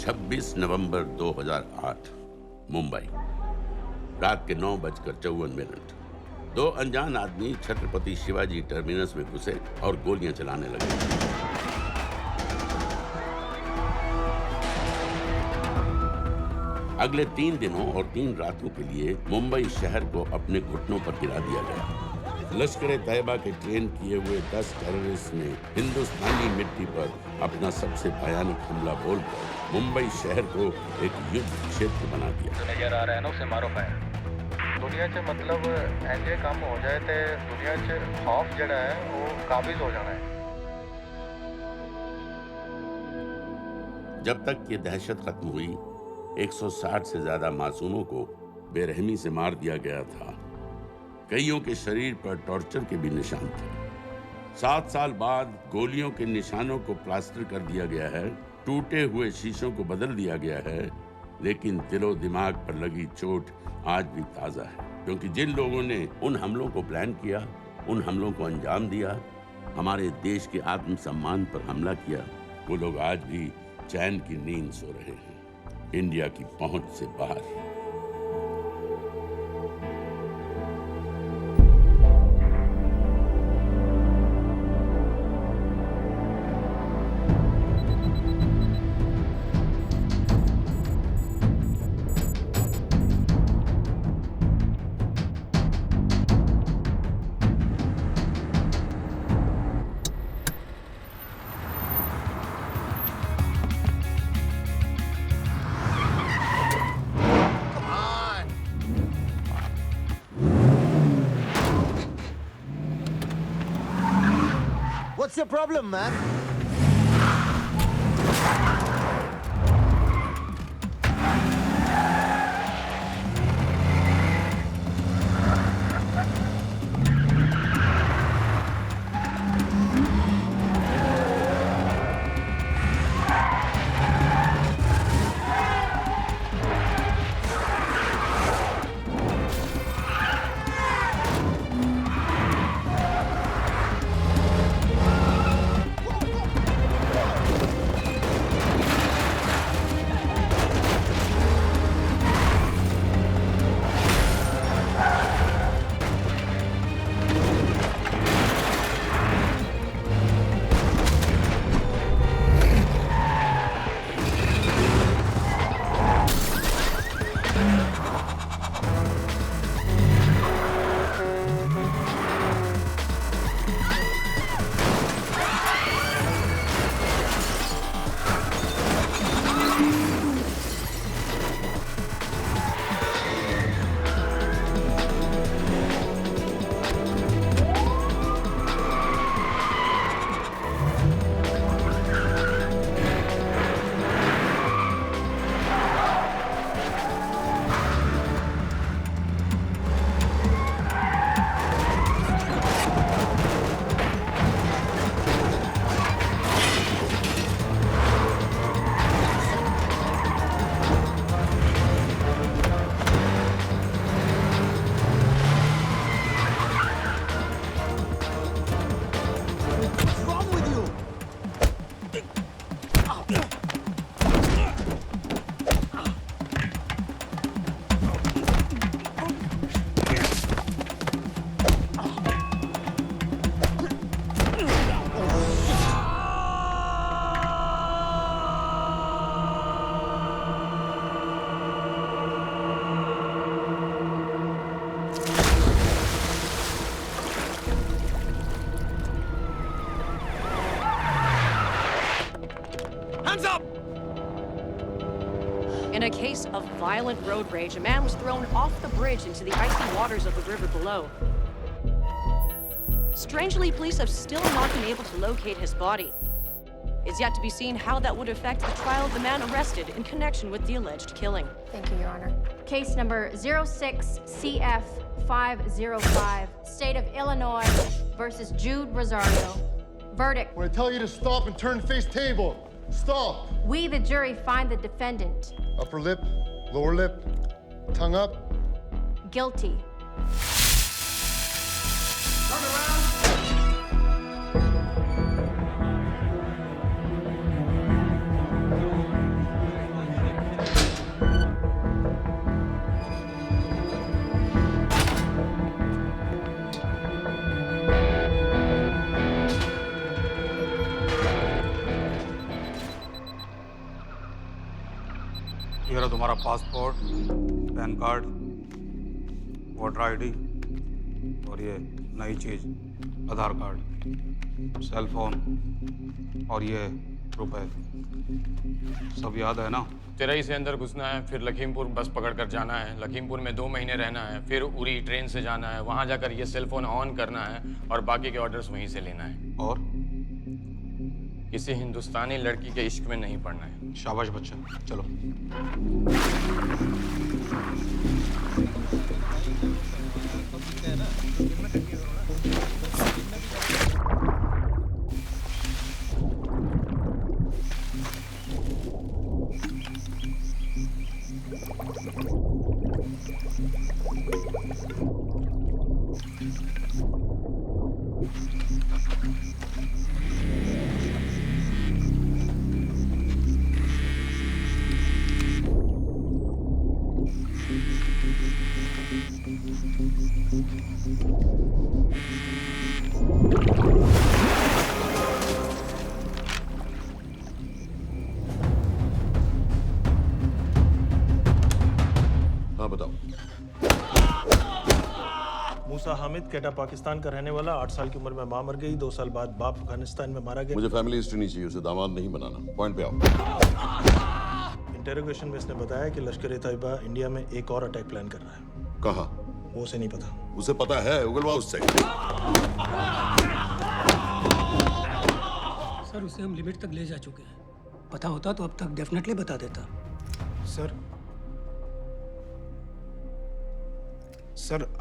26 नवंबर 2008 मुंबई, रात के 9:54। दो अनजान आदमी छत्रपति शिवाजी टर्मिनस में घुसे और गोलियां चलाने लगे। अगले 3 दिनों और 3 रातों के लिए मुंबई शहर को अपने घुटनों पर गिरा दिया गया। लश्कर-ए-तैयबा के ट्रेन किए हुए 10 टेररिस्ट ने हिंदुस्तानी मिट्टी पर अपना सबसे भयानक हमला बोलकर मुंबई शहर को एक युद्ध क्षेत्र बना दिया। जो नजर आ रहा है ना, उसे मारो फायर। दुनिया च मतलब ऐसे काम हो जाए तो दुनिया च खौफ जड़ा है वो काबिज हो जाना है। जब तक ये दहशत खत्म हुई, 160 से ज्यादा मासूमों को बेरहमी से मार दिया गया था। कईयों के शरीर पर टॉर्चर के भी निशान थे। 7 साल बाद गोलियों के निशानों को प्लास्टर कर दिया गया है, टूटे हुए शीशों को बदल दिया गया है, लेकिन दिलो दिमाग पर लगी चोट आज भी ताजा है। क्योंकि जिन लोगों ने उन हमलों को प्लान किया, उन हमलों को अंजाम दिया, हमारे देश के आत्मसम्मान पर हमला किया, वो लोग आज भी चैन की नींद सो रहे हैं, इंडिया की पहुंच से बाहर। What's your problem, man? Hands up! In a case of violent road rage, a man was thrown off the bridge into the icy waters of the river below. Strangely, police have still not been able to locate his body. It's yet to be seen how that would affect the trial of the man arrested in connection with the alleged killing. Thank you, Your Honor. Case number 06-CF-505, State of Illinois versus Jude Rosario. Verdict. When I tell you to stop and turn face table, stop. We, the jury, find the defendant Upper lip, lower lip, tongue up. guilty. Turn around! ये रहा तुम्हारा passport, pan card, voter ID और ये नई चीज आधार card, cell phone और ये रुपए। सब याद है ना? तिरई से अंदर घुसना है, फिर लखीमपुर बस पकड़कर जाना है, लखीमपुर में 2 महीने रहना है, फिर उरी ट्रेन से जाना है, वहां जाकर ये सेल फोन ऑन करना है और बाकी के ऑर्डर्स वहीं से लेना है। और किसी हिंदुस्तानी लड़की के इश्क में नहीं पड़ना है। शाबाश बच्चा, चलो। हाँ बताओ। मूसा हामिद, केटा पाकिस्तान का रहने वाला, 8 साल की उम्र में मां मर गई, 2 साल बाद बाप अफगानिस्तान में मारा गया। मुझे फैमिली हिस्ट्री नहीं चाहिए, उसे दामाद नहीं बनाना। पॉइंट पे आओ। इंटेरोगेशन में इसने बताया कि लश्कर ए तैयबा इंडिया में एक और अटैक प्लान कर रहा है। कहाँ? वो उसे नहीं पता। उसे पता है, उगलवा उससे। सर उसे हम लिमिट तक ले जा चुके हैं। पता होता तो अब तक डेफिनेटली बता देता। सर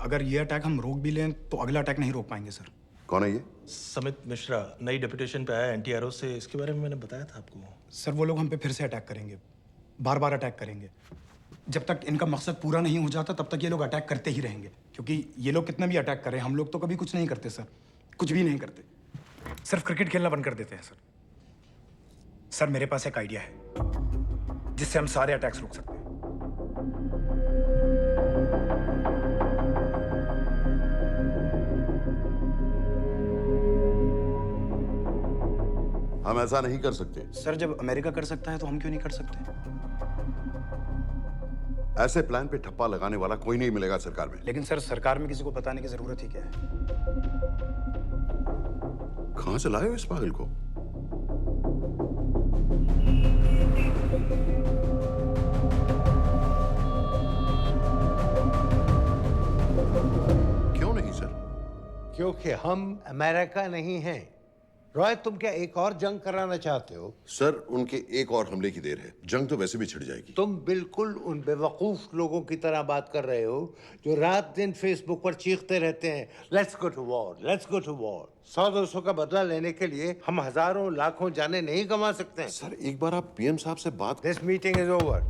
अगर ये अटैक हम रोक भी लें तो अगला अटैक नहीं रोक पाएंगे सर। कौन है ये? समित मिश्रा नई डेपुटेशन पे आया NTRO से। इसके बारे में मैंने बताया था आपको। सर वो लोग हम पे फिर से अटैक करेंगे, बार बार अटैक करेंगे। जब तक इनका मकसद पूरा नहीं हो जाता तब तक ये लोग अटैक करते ही रहेंगे, क्योंकि ये लोग कितना भी अटैक करें, हम लोग तो कभी कुछ नहीं करते सर, कुछ भी नहीं करते। सिर्फ क्रिकेट खेलना बंद कर देते हैं सर। सर मेरे पास एक आइडिया है जिससे हम सारे अटैक्स रोक सकते हैं। हम ऐसा नहीं कर सकते। सर जब अमेरिका कर सकता है तो हम क्यों नहीं कर सकते? ऐसे प्लान पे ठप्पा लगाने वाला कोई नहीं मिलेगा सरकार में। लेकिन सर सरकार में किसी को बताने की जरूरत ही क्या है? कहां से लाए हो इस पागल को? क्यों नहीं सर? क्योंकि हम अमेरिका नहीं हैं। रॉय, तुम क्या एक और जंग कराना चाहते हो? सर उनके एक और हमले की देर है, जंग तो वैसे भी छिड़ जाएगी। तुम बिल्कुल उन बेवकूफ लोगों की तरह बात कर रहे हो जो रात दिन फेसबुक पर चीखते रहते हैं, let's go to war, let's go to war. 100-200 का बदला लेने के लिए हम हजारों लाखों जाने नहीं कमा सकते हैं। सर एक बार आप PM साहब से बात। This meeting is over.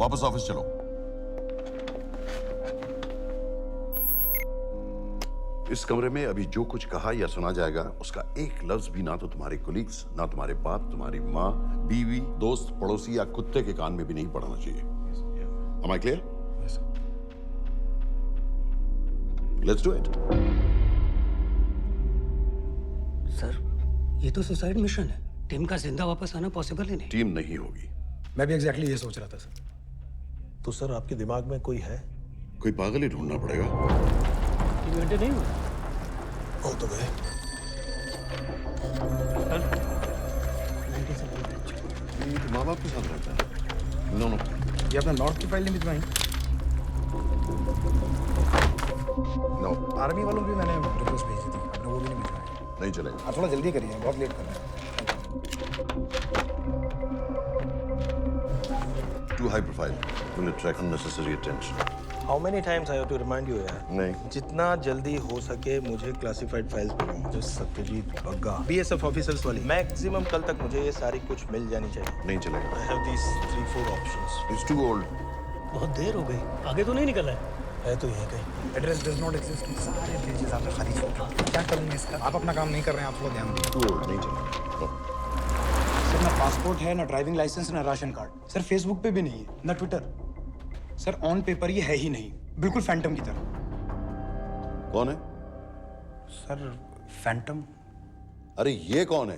वापस ऑफिस चलो। इस कमरे में अभी जो कुछ कहा या सुना जाएगा उसका एक लफ्ज भी ना तो तुम्हारे कोलीग्स, ना तुम्हारे बाप, तुम्हारी माँ, बीवी, दोस्त, पड़ोसी या कुत्ते के कान में भी नहीं पड़ना चाहिए। Am I clear? Yes, sir. Let's do it. Sir ये तो सुसाइड मिशन है। टीम का जिंदा वापस आना पॉसिबल ही नहीं। टीम नहीं होगी। मैं भी एग्जैक्टली ये सोच रहा था सर। तो सर आपके दिमाग में कोई है? कोई पागल ही ढूंढना पड़ेगा। 3 घंटे नहीं हुआ। हो तो गए। माँ बाप के साथ रहता है। नो ये अपना नॉर्थ की फाइल नहीं भिजवाई? नो आर्मी वालों की मैंने रिक्वेस्ट भेजी थी, आपने वो भी नहीं भिजवाई। नहीं चलेगा। आप थोड़ा जल्दी करिए, बहुत लेट कर रहे हैं। Too high profile. Will attract unnecessary attention. How many times I have to remind you यार? नहीं। जितना जल्दी हो सके मुझे क्लासिफाइड फाइल्स भेजो। जो सत्यजीत बग्गा BSF ऑफिसर्स वाली। मैक्सिमम कल तक मुझे ये सारी कुछ मिल जानी चाहिए। नहीं चलेगा। I have these 3-4 options. He's too old. बहुत देर हो गई, आगे तो नहीं निकला है। है तो यहीं कहीं। Address does not exist. सारे पेजेस आपने खाली छोड़ रहे। क्या करूंगा इसका? आप अपना काम नहीं कर रहे हैं, आप थोड़ा ध्यान दीजिए। Too old. नहीं चलेगा। No. सर ना पासपोर्ट है, ना ड्राइविंग लाइसेंस, ना राशन कार्ड। सर फेसबुक पे भी नहीं है, ना ट्विटर। सर ऑन पेपर ये है ही नहीं, बिल्कुल फैंटम की तरह। कौन है? Sir Phantom? अरे ये कौन है?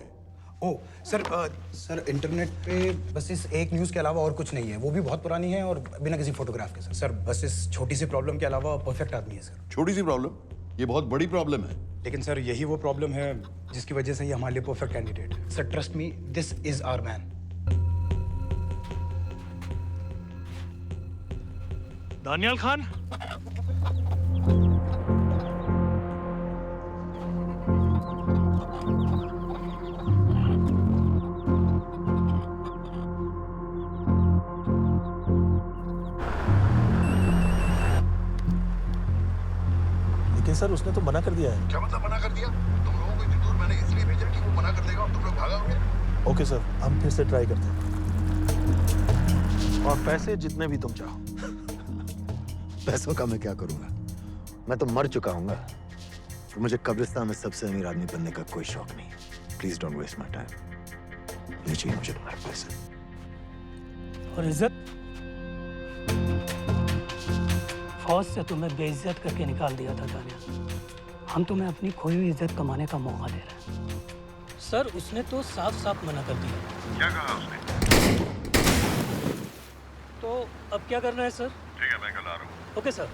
ओ सर इंटरनेट पे बस इस एक न्यूज़ के अलावा और कुछ नहीं है, वो भी बहुत पुरानी है और बिना किसी फोटोग्राफ के। सर बस इस छोटी सी प्रॉब्लम के अलावा परफेक्ट आदमी है सर। छोटी सी प्रॉब्लम? ये बहुत बड़ी प्रॉब्लम है। लेकिन सर यही वो प्रॉब्लम है जिसकी वजह से ये हमारे लिए परफेक्ट कैंडिडेट है। Sir trust me, this is our man. Daniyal Khan, लेकिन सर उसने तो मना कर दिया है। क्या मतलब मना कर दिया? तुम लोगों को इतनी दूर मैंने इसलिए भेजा कि वो मना कर देगा और तुम लोग भागोगे। ओके सर, हम फिर से ट्राई करते हैं। और पैसे जितने भी तुम चाहो। पैसों का मैं क्या करूंगा? मैं तो मर चुका हूंगा। तो मुझे कब्रिस्तान में सबसे अमीर आदमी बनने का कोई शौक नहीं। Please don't waste my time. ये चाहिए मुझे तुम्हारे पैसे। और इज्जत? फौज से तुम्हें बेइज्जत करके निकाल दिया था दानियाल। हम तुम्हें अपनी खोई हुई इज्जत कमाने का मौका दे रहे हैं। सर उसने तो साफ साफ मना कर दिया। क्या कहा उसने? तो अब क्या करना है सर? ठीक है, मैं कल आ रहा हूँ। Okay sir.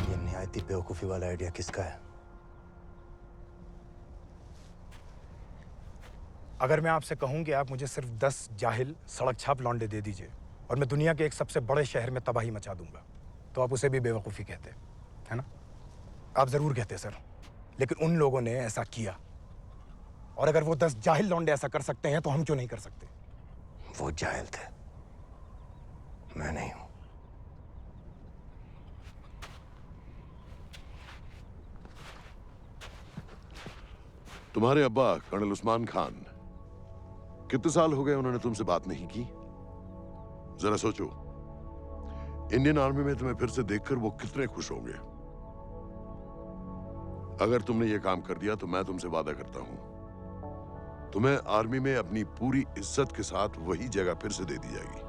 ये निहायती बेवकूफी वाला आइडिया किसका है? अगर मैं आपसे कहूं कि आप मुझे सिर्फ 10 जाहिल सड़क छाप लौंडे दे दीजिए और मैं दुनिया के एक सबसे बड़े शहर में तबाही मचा दूंगा, तो आप उसे भी बेवकूफ़ी कहते, है ना? आप ज़रूर कहते सर, लेकिन उन लोगों ने ऐसा किया। और अगर वो 10 जाहिल लौंडे ऐसा कर सकते हैं तो हम क्यों नहीं कर सकते? वो जाहिल थे, मैं नहीं हूं। तुम्हारे अब्बा कर्नल उस्मान खान, कितने साल हो गए उन्होंने तुमसे बात नहीं की? जरा सोचो, इंडियन आर्मी में तुम्हें फिर से देखकर वो कितने खुश होंगे। अगर तुमने ये काम कर दिया तो मैं तुमसे वादा करता हूं, तुम्हें आर्मी में अपनी पूरी इज्जत के साथ वही जगह फिर से दे दी जाएगी।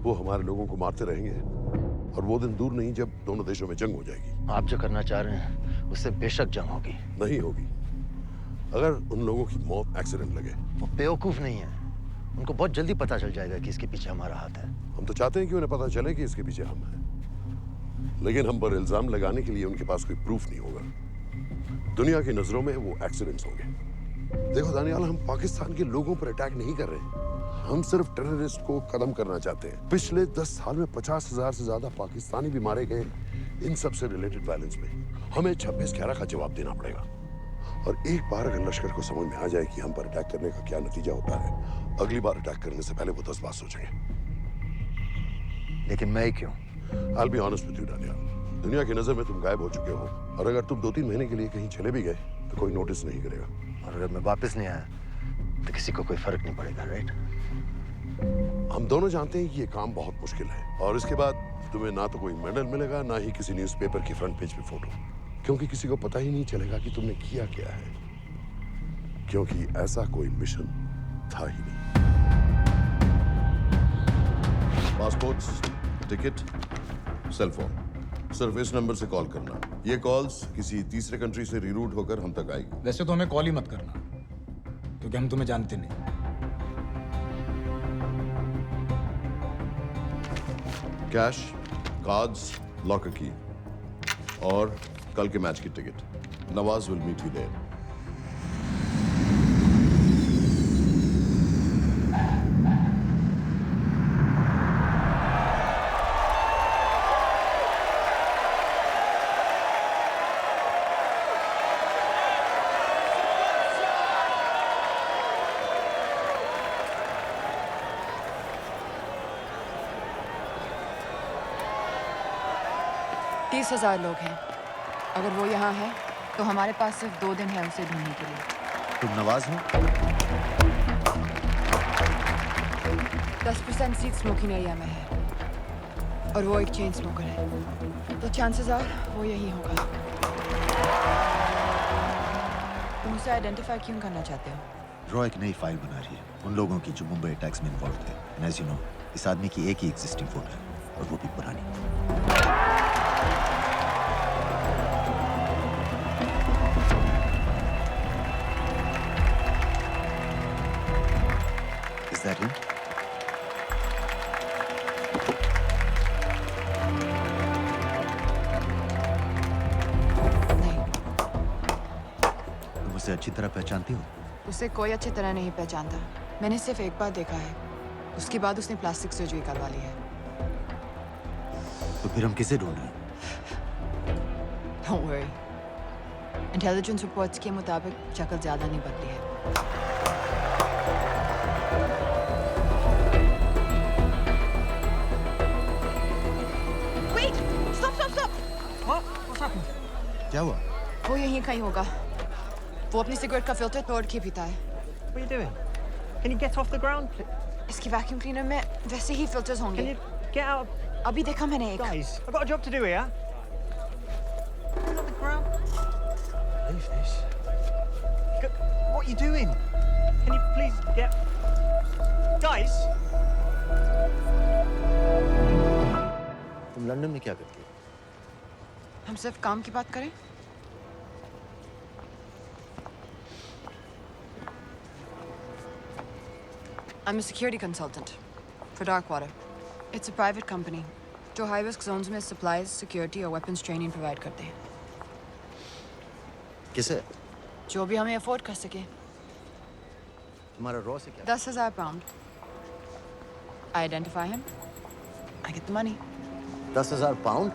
वो हमारे लोगों को मारते रहेंगे और वो दिन दूर नहीं जब दोनों देशों में जंग हो जाएगी। आप जो करना चाह रहे हैं उससे बेशक जंग होगी। नहीं होगी। अगर उन लोगों की मौत एक्सीडेंट लगे। वो बेवकूफ नहीं है, उनको बहुत जल्दी पता चल जाएगा कि इसके पीछे हमारा हाथ है। हम तो चाहते हैं कि उन्हें पता चले कि इसके पीछे हम हैं, लेकिन हम पर इल्जाम लगाने के लिए उनके पास कोई प्रूफ नहीं होगा। दुनिया की नजरों में वो एक्सीडेंट्स होंगे। देखो दानियाल, हम पाकिस्तान के लोगों पर अटैक नहीं कर रहे हैं, हम सिर्फ टेररिस्ट को खत्म करना चाहते हैं। पिछले 10 साल में 50,000 से ज्यादा पाकिस्तानी भी मारे गए इन सब से रिलेटेड वायलेंस में। हमें 26/11 का जवाब देना पड़ेगा। और एक बार अगर लश्कर को समझ में आ जाए कि हम पर अटैक करने का क्या नतीजा होता है, अगली बार अटैक करने से पहले वो 10 बार सोचेंगे। लेकिन मैं क्यों? I'll be honest with you, Daniyal, दुनिया की नजर में तुम गायब हो चुके हो, और अगर तुम 2-3 महीने के लिए कहीं चले भी गए तो कोई नोटिस नहीं करेगा। और अगर मैं वापस नहीं आया तो किसी को कोई फर्क नहीं पड़ेगा, राइट? हम दोनों जानते हैं कि ये काम बहुत मुश्किल है, और इसके बाद तुम्हें ना तो कोई मेडल मिलेगा, ना ही किसी न्यूज़पेपर की फ्रंट पेज पे फोटो, क्योंकि किसी को पता ही नहीं चलेगा कि तुमने किया क्या है, क्योंकि ऐसा कोई मिशन था ही नहीं। पासपोर्ट्स, टिकट, सेल फोन, सिर्फ इस नंबर से कॉल करना। ये कॉल्स किसी तीसरे कंट्री से रीरूट होकर हम तक आएगी। वैसे तो हमें कॉल ही मत करना, क्योंकि हम तुम्हें जानते नहीं। कैश, कार्ड्स, लॉकर की और कल के मैच की ticket. Nawaz will meet you there. तीस 30,000 लोग हैं। अगर वो यहाँ है तो हमारे पास सिर्फ 2 दिन है उसे ढूंढने के लिए। तुम नवाज हो? 10% सीट स्मोकिंग एरिया में है और वो एक चेन स्मोकर है, तो चांसेस आर वो यही होगा। तुम उसे आइडेंटिफाई क्यों करना चाहते हो? रॉ एक नई फाइल बना रही है उन लोगों की जो मुंबई अटैक्स में इन्वॉल्व थे। एंड एज यू नो, इस आदमी की एक ही एग्जिस्टिंग फोटो है और वो भी पुरानी। Is that him? तुम उसे अच्छी तरह पहचानती हो? उसे कोई अच्छी तरह नहीं पहचानता। मैंने सिर्फ एक बार देखा है। उसके बाद उसने प्लास्टिक सर्जरी करवा ली है। तो फिर हम किसे ढूंढ रहे हैं? Don't worry. इंटेलिजेंस रिपोर्ट्स के मुताबिक शक्ल ज्यादा नहीं बदली है। Wait! Stop! Stop! Stop! What's happened? क्या हुआ? वो यहीं कहीं होगा। वो अपनी सिगरेट का फिल्टर तोड़ के पीता है। What are you doing? Can you get off the ground, please? इसकी वैक्यूम क्लीनर में वैसे ही फिल्टर्स होंगे। Can you get out? अभी देखा मैंने एक। Guys, I've got a job to do here. Get off the ground. Leave this. What are you doing? Can you please get... Guys! तुम London में क्या करती हो? हम सिर्फ काम की बात करें? I'm a security consultant for Darkwater. It's a private company जो high risk zones में supplies, security और weapons training provide करते हैं। किसे? जो भी हमें afford कर सके। तुम्हारा रॉ से क्या? 10,000 pound. I identify him. I get the money. 10,000 pound?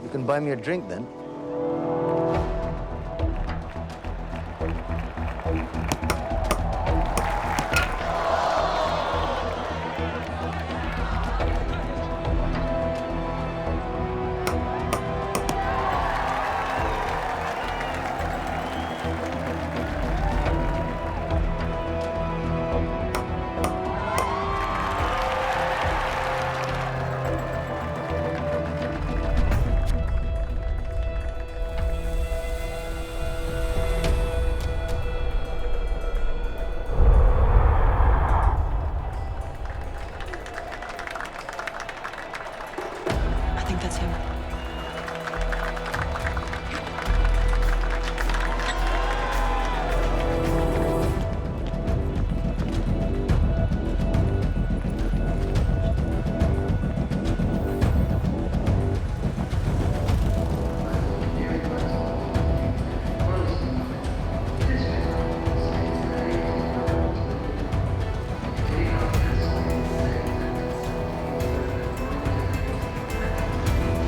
You can buy me a drink then. I think that's him.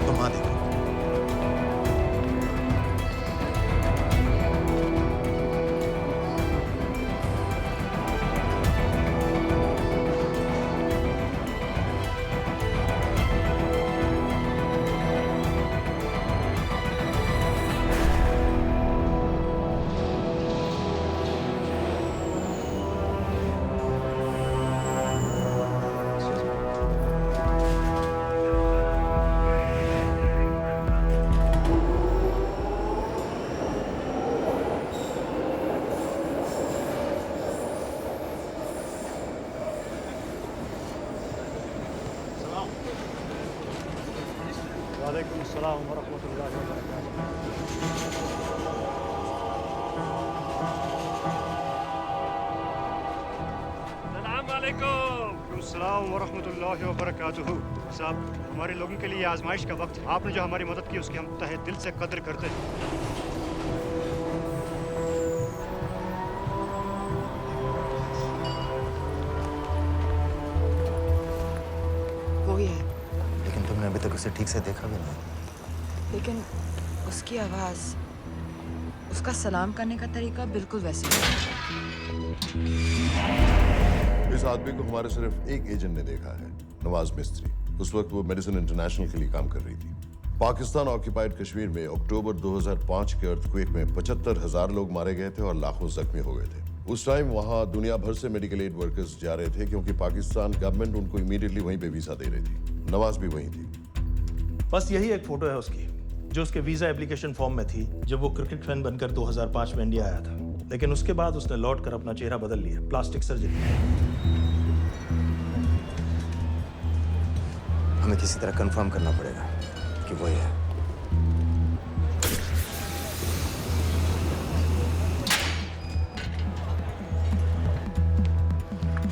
घुमा दे। वालेकुम अस्सलाम वरहमतुल्लाहि वबरकातुहू। अस्सलाम वालेकुम। अस्सलाम वरहमतुल्लाहि वबरकातुहू। साहब, हमारे लोगों के लिए आजमाइश का वक्त है। आपने जो हमारी मदद की उसकी हम तहे दिल से कद्र करते हैं। वो ही है। लेकिन तुमने अभी तक उसे ठीक से देखा भी नहीं। लेकिन उसकी आवाज, उसका सलाम करने का तरीका बिल्कुल वैसे ही है। इस आदमी को हमारे सिर्फ एक एजेंट ने देखा है, नवाज मिस्त्री। उस वक्त वो मेडिसिन इंटरनेशनल के लिए काम कर रही थी। पाकिस्तान ऑक्यूपाइड कश्मीर में अक्टूबर 2005 के अर्थक्वेक में 75,000 लोग मारे गए थे और लाखों जख्मी हो गए थे। उस टाइम वहां दुनिया भर से मेडिकल एड वर्कर्स जा रहे थे क्योंकि पाकिस्तान गवर्नमेंट उनको इमीडिएटली वहीं पे वीजा दे रही थी। नवाज भी वहीं थी। बस यही एक फोटो है उसकी जो उसके वीजा एप्लीकेशन फॉर्म में थी जब वो क्रिकेट फैन बनकर 2005 में इंडिया आया था। लेकिन उसके बाद उसने लौट कर अपना चेहरा बदल लिया, प्लास्टिक सर्जरी। हमें किसी तरह कंफर्म करना पड़ेगा कि वो ही है।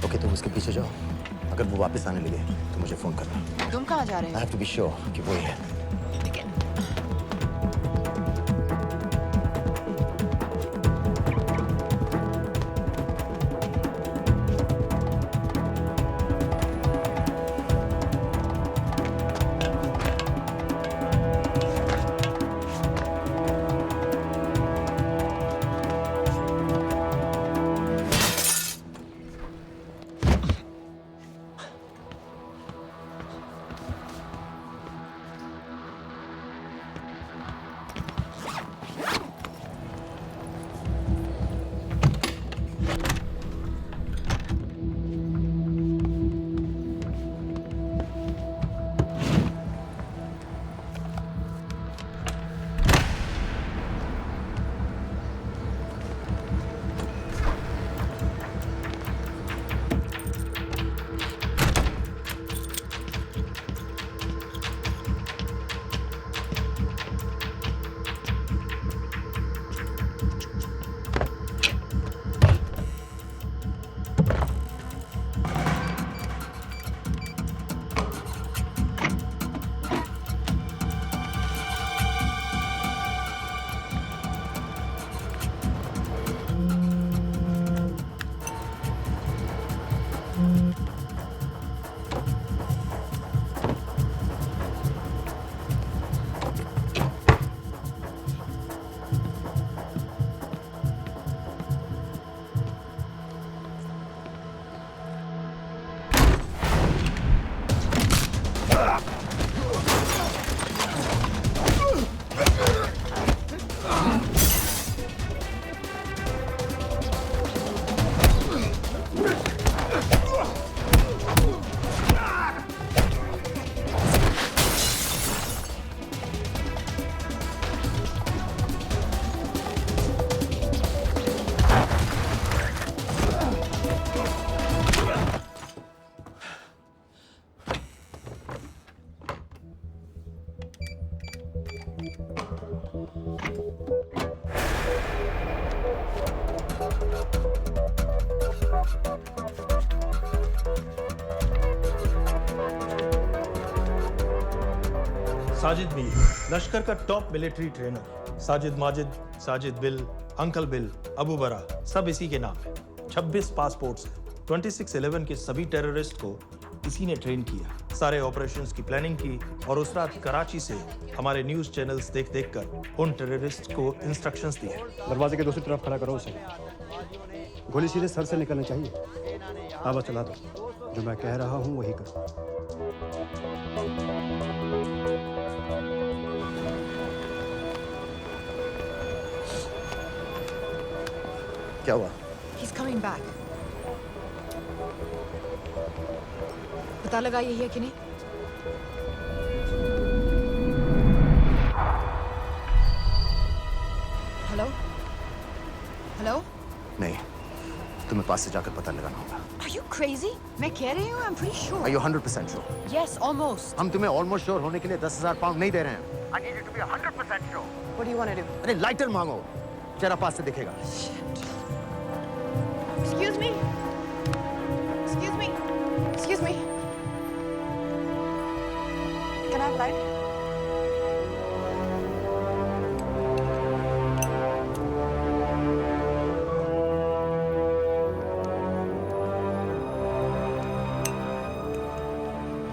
ओके, तुम उसके पीछे जाओ। अगर वो वापस आने लगे तो मुझे फोन करना। तुम कहाँ जा रहे हो? I have to be sure कि वो ही है। साजिद बिल, लश्कर का top military trainer. Sajid Majid, Sajid bill, uncle bill, Abu बरा, सब इसी के नाम है। 26 पासपोर्ट्स हैं। 26/11 के सभी टेररिस्ट को इसी ने ट्रेन किया। सारे ऑपरेशंस की प्लानिंग की और उस रात कराची से हमारे न्यूज़ चैनल्स देख कर उन टेररिस्ट को इंस्ट्रक्शंस दिए। दरवाजे के दूसरी तरफ खड़ा करो उसे। गोली सीधे सर से निकलनी चाहिए। आवाज चला दो। जो मैं कह रहा हूँ वही कर। क्या हुआ? He's coming back. पता लगा यही है कि नहीं? हेलो? हेलो? नहीं, तुम्हें पास से जाकर पता लगाना होगा। Are you crazy? मैं कह रही हूँ, I'm pretty sure. Are you 100% sure? Yes, almost. हम तुम्हें almost sure होने के लिए 10,000 पाउंड नहीं दे रहे हैं। I need you to be 100% sure. What do you want to do? अरे लाइटर मांगो, जरा पास से दिखेगा। Excuse me? Excuse me? Excuse me? Can I have light?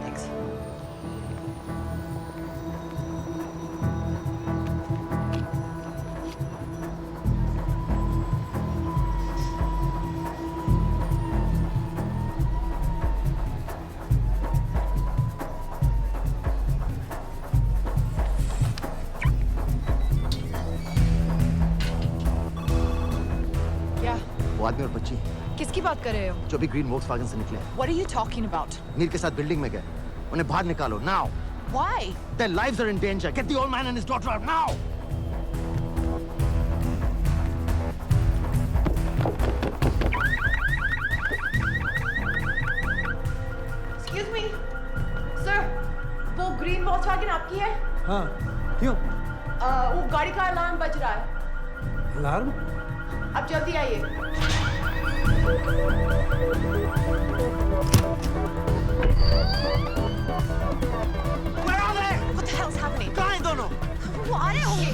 Thanks. वो आदमी और बच्ची किसकी बात कर रहे हो? जो भी ग्रीन वोक्सवैगन से निकले। What are you talking about? Mir के साथ बिल्डिंग में गए। उन्हें बाहर निकालो now. Why? Their lives are in danger. Get the old man and his daughter out now. me, sir. वो ग्रीन वॉल्क्सवैगन आपकी है? हाँ, क्यों? वो गाड़ी का अलार्म बज रहा है। अलार्म? आप जल्दी आइए। Where are they? What the hell's happening? कहाँ हैं दोनों? वो आ रहे होंगे।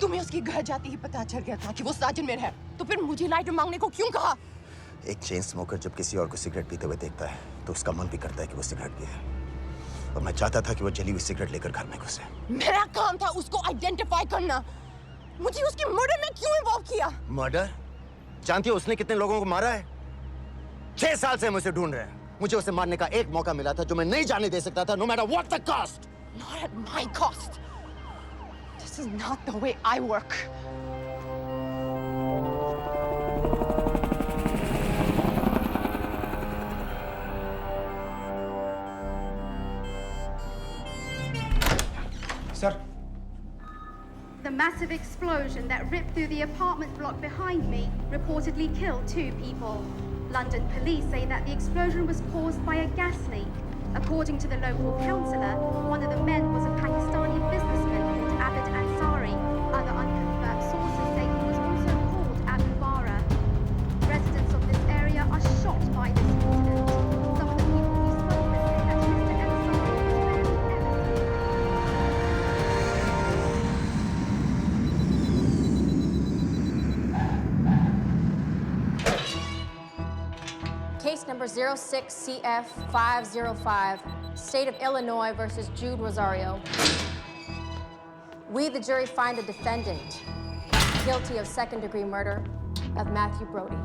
तुम्हें उसके घर जाते ही पता चल गया था कि वो साजन में है, तो फिर मुझे लाइटर मांगने को क्यों कहा? एक चेन स्मोकर जब किसी और को सिगरेट पीते हुए देखता है तो उसका मन भी करता है कि वो सिगरेट पिए, और मैं चाहता था कि वो जली हुई सिगरेट लेकर घर में घुसे। मेरा काम था उसको आइडेंटिफाई करना। मुझे उसके मर्डर में क्यों इन्वॉल्व किया? मर्डर? जानती हो उसने कितने लोगों को मारा है? 6 साल से हम उसे ढूंढ रहे हैं। मुझे उसे मारने का एक मौका मिला था जो मैं नहीं जाने दे सकता था, no matter what the cost. Not at my cost. This is not the way I work. Sir. The massive explosion that ripped through the apartment block behind me reportedly killed 2 people. London police say that the explosion was caused by a gas leak. According to the local councillor, one of the men was a Pakistani businessman called Abid Ansari. Other unconfirmed sources say he was also called Abu Bara. Residents of this area are shocked by this incident. Some of the people we spoke with say that Mr. Ansari was very Case number 06CF505, State of Illinois versus Jude Rosario. We, the jury, find the defendant guilty of second-degree murder of Matthew Brody.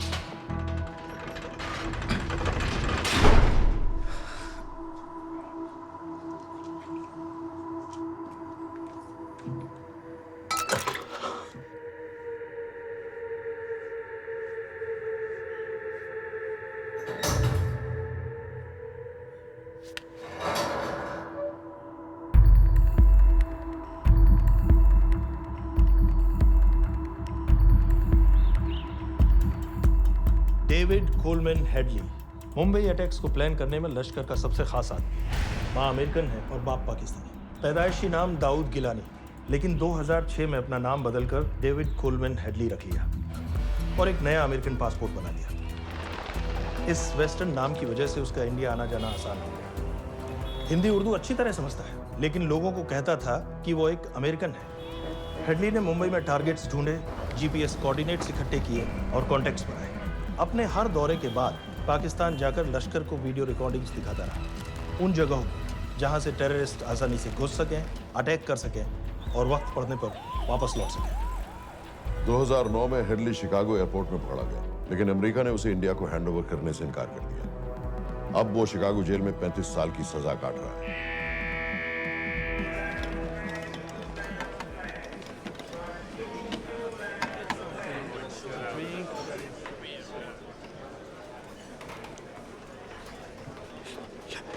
David Coleman Headley Mumbai attacks को plan करने में लश्कर का सबसे खास आदमी। माँ American है और बाप पाकिस्तानी। पैदाइशी नाम दाऊद गिलानी, लेकिन 2006 में अपना नाम बदलकर डेविड कोलमैन हेडली रख लिया और एक नया अमेरिकन पासपोर्ट बना लिया। इस वेस्टर्न नाम की वजह से उसका इंडिया आना जाना आसान हो गया। हिंदी उर्दू अच्छी तरह समझता है, लेकिन लोगों को कहता था कि वो एक अमेरिकन है। हेडली ने मुंबई में टारगेट्स ढूंढे, जीपीएस कोऑर्डिनेट्स इकट्ठे किए और कॉन्टेक्ट्स बनाए। अपने हर दौरे के बाद पाकिस्तान जाकर लश्कर को वीडियो रिकॉर्डिंग्स दिखाता रहा, उन जगहों जहां से टेररिस्ट आसानी से घुस सकें, अटैक कर सकें और वक्त पड़ने पर वापस लौट सकें। 2009 में हेडली शिकागो एयरपोर्ट में पकड़ा गया, लेकिन अमेरिका ने उसे इंडिया को हैंडओवर करने से इनकार कर दिया। अब वो शिकागो जेल में 35 साल की सजा काट रहा है।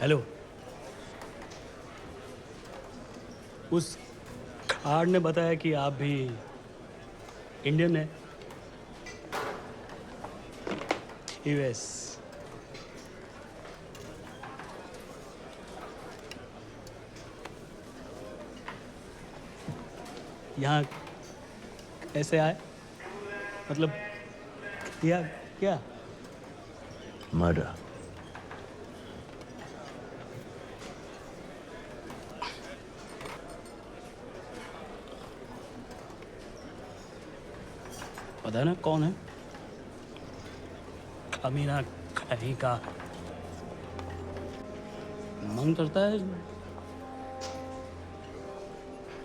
हेलो, उस कार्ड ने बताया कि आप भी इंडियन हैं। यूएस। यहाँ कैसे आए? मतलब किया क्या? मर्डर। पता है ना कौन है? कमीना कहीं का। मन करता है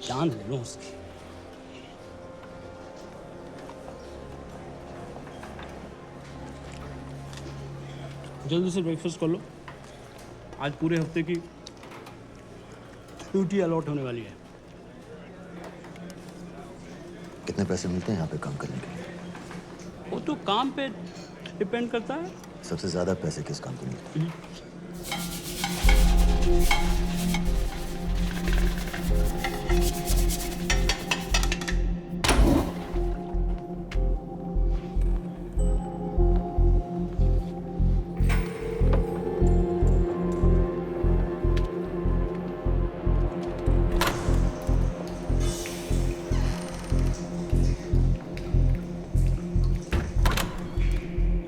जान ले लूं उसकी। जल्दी से ब्रेकफास्ट कर लो, आज पूरे हफ्ते की ड्यूटी अलॉट होने वाली है। कितने पैसे मिलते हैं यहाँ पे काम करने के लिए? वो तो काम पे डिपेंड करता है। सबसे ज्यादा पैसे किस काम पे मिलते हैं?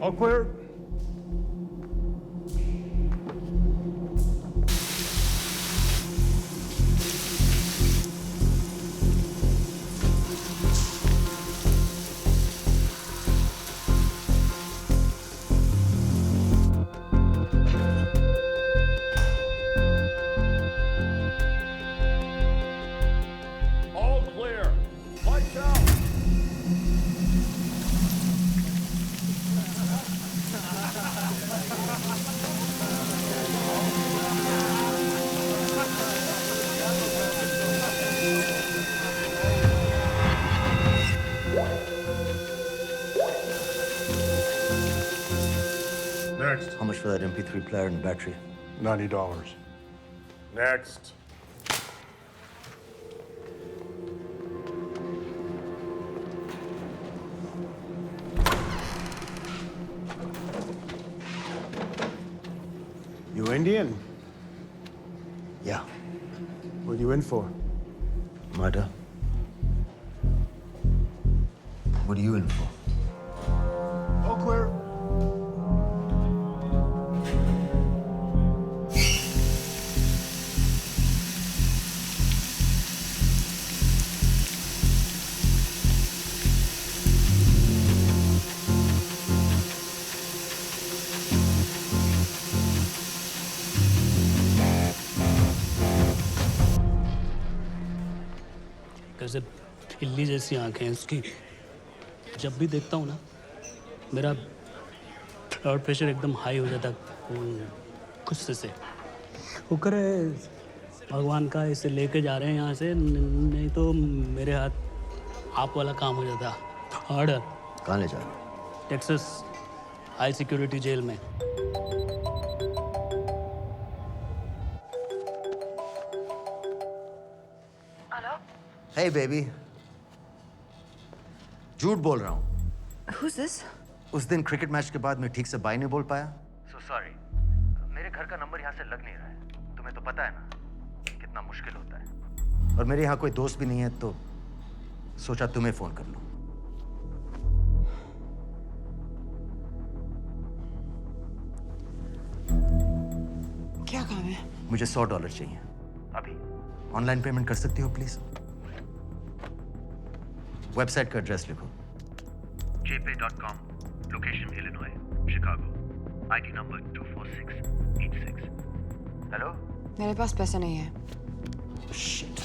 All clear? All clear. Lights out. Next. How much for that MP3 player and battery? $90. Next. You Indian? Yeah. What are you in for? Murder. What are you in for? All clear. कैसे बिल्ली जैसी आंखें हैं उसकी। जब भी देखता हूँ ना मेरा ब्लड प्रेशर एकदम हाई हो जाता गुस्से से। शुक्र है भगवान का इसे लेके जा रहे हैं यहाँ से, नहीं तो मेरे हाथ आप वाला काम हो जाता। ऑर्डर। कहाँ ले जा रहे हो? टेक्सास हाई सिक्योरिटी जेल में। Hey baby. झूठ बोल रहा हूँ। Who's this? उस दिन क्रिकेट मैच के बाद मैं ठीक से बाय नहीं बोल पाया। So sorry. मेरे घर का नंबर यहाँ से लग नहीं रहा है। तुम्हें तो पता है ना कितना मुश्किल होता है। और मेरे यहाँ कोई दोस्त भी नहीं है तो सोचा तुम्हें फोन कर लूं। क्या काम है? मुझे $100 चाहिए अभी। ऑनलाइन पेमेंट कर सकती हो प्लीज? वेबसाइट का एड्रेस लिखो। jpay.com, location Illinois, Chicago, ID number 24686. Hello? मेरे पास पैसे नहीं है। Shit.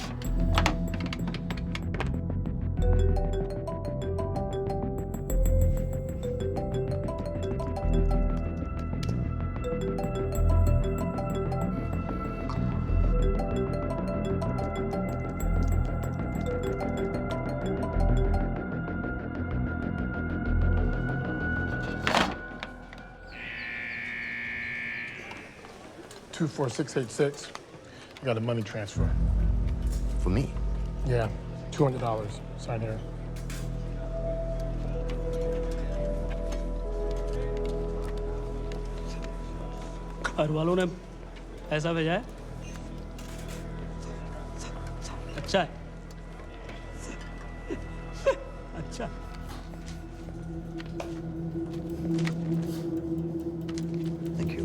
$24686. I got a money transfer. For me? Yeah, $200. Sign here. घर वालों ने ऐसा भेजा है? अच्छा है, अच्छा। Thank you.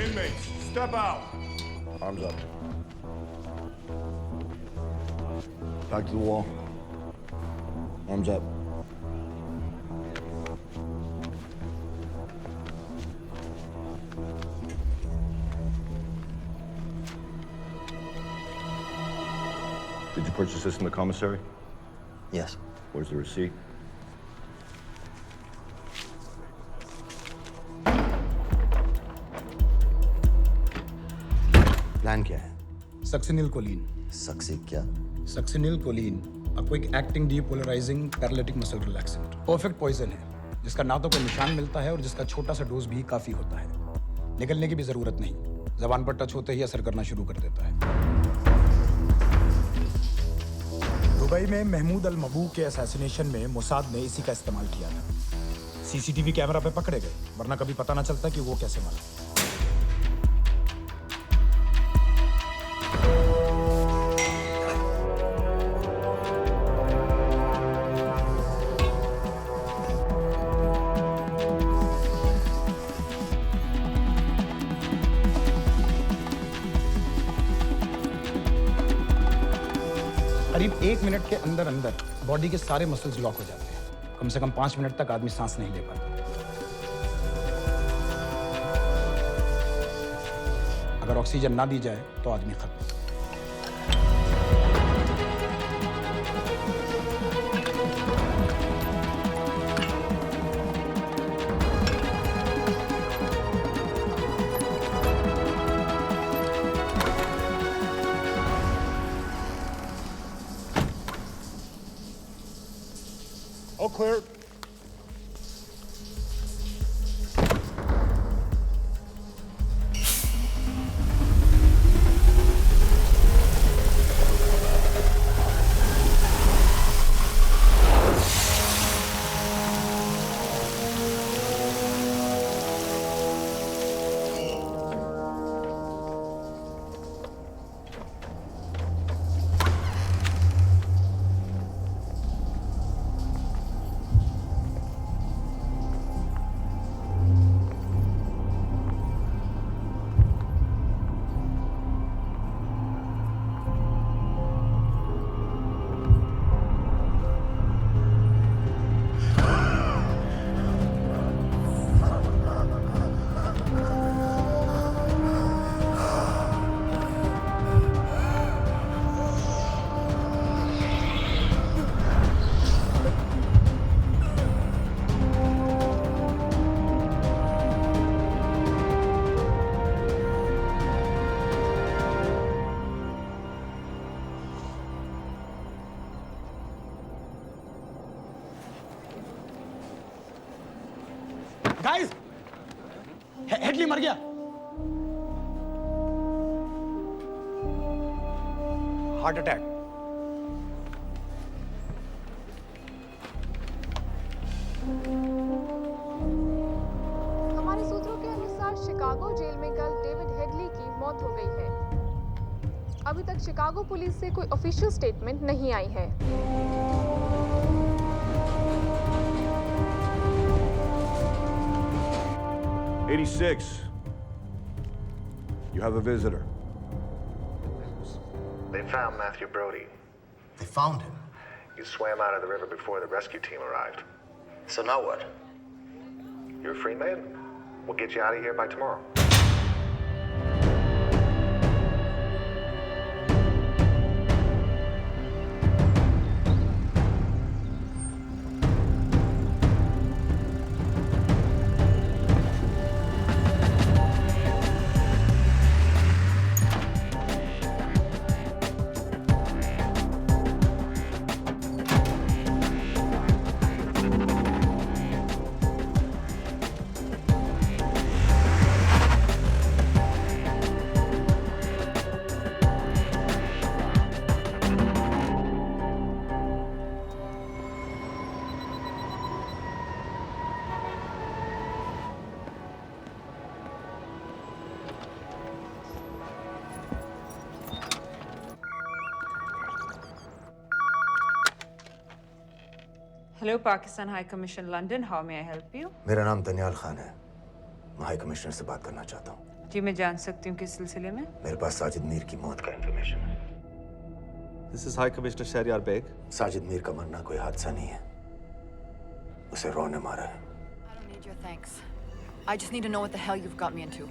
Inmates, step out. Arms up. Back to the wall. Arms up. Did you purchase this in the commissary? Yes. Where's the receipt? Plan क्या है? Succinyl choline. सक्सी क्या? Succinyl choline, a quick acting depolarizing paralytic muscle relaxant। Perfect poison है, जिसका ना तो कोई निशान मिलता है और जिसका छोटा सा डोज भी काफी होता है। निकलने की भी जरूरत नहीं, जबान पर टच होते ही असर करना शुरू कर देता है। दुबई में महमूद अल मबू के असैसिनेशन में मोसाद ने इसी का इस्तेमाल किया था। सीसीटीवी कैमरा पे पकड़े गए, वरना कभी पता ना चलता कि वो कैसे मरा। करीब 1 मिनट के अंदर अंदर बॉडी के सारे मसल्स लॉक हो जाते हैं। कम से कम 5 मिनट तक आदमी सांस नहीं ले पाता। अगर ऑक्सीजन ना दी जाए तो आदमी खत्म। All clear. गाइस, हेडली मर गया। Heart attack. हमारे सूत्रों के अनुसार शिकागो जेल में कल डेविड हेडली की मौत हो गई है। अभी तक शिकागो पुलिस से कोई ऑफिशियल स्टेटमेंट नहीं आई है। 86. You have a visitor. They found Matthew Brody. They found him? He swam out of the river before the rescue team arrived. So now what? You're a free man. We'll get you out of here by tomorrow. Hello, Pakistan High Commission, London. How may I help you? मेरा नाम दनियाल खान है। मैं high commissioner से बात करना चाहता हूँ। जी, मैं जान सकती हूँ किस सिलसिले में? मेरे पास साजिद मीर की मौत का इंफॉर्मेशन है। This is High Commissioner Shahryar Beg. Sajid Mir का मरना कोई हादसा नहीं है। उसे रॉ ने मारा है। I don't need your thanks. I just need to know what the hell you've got me into.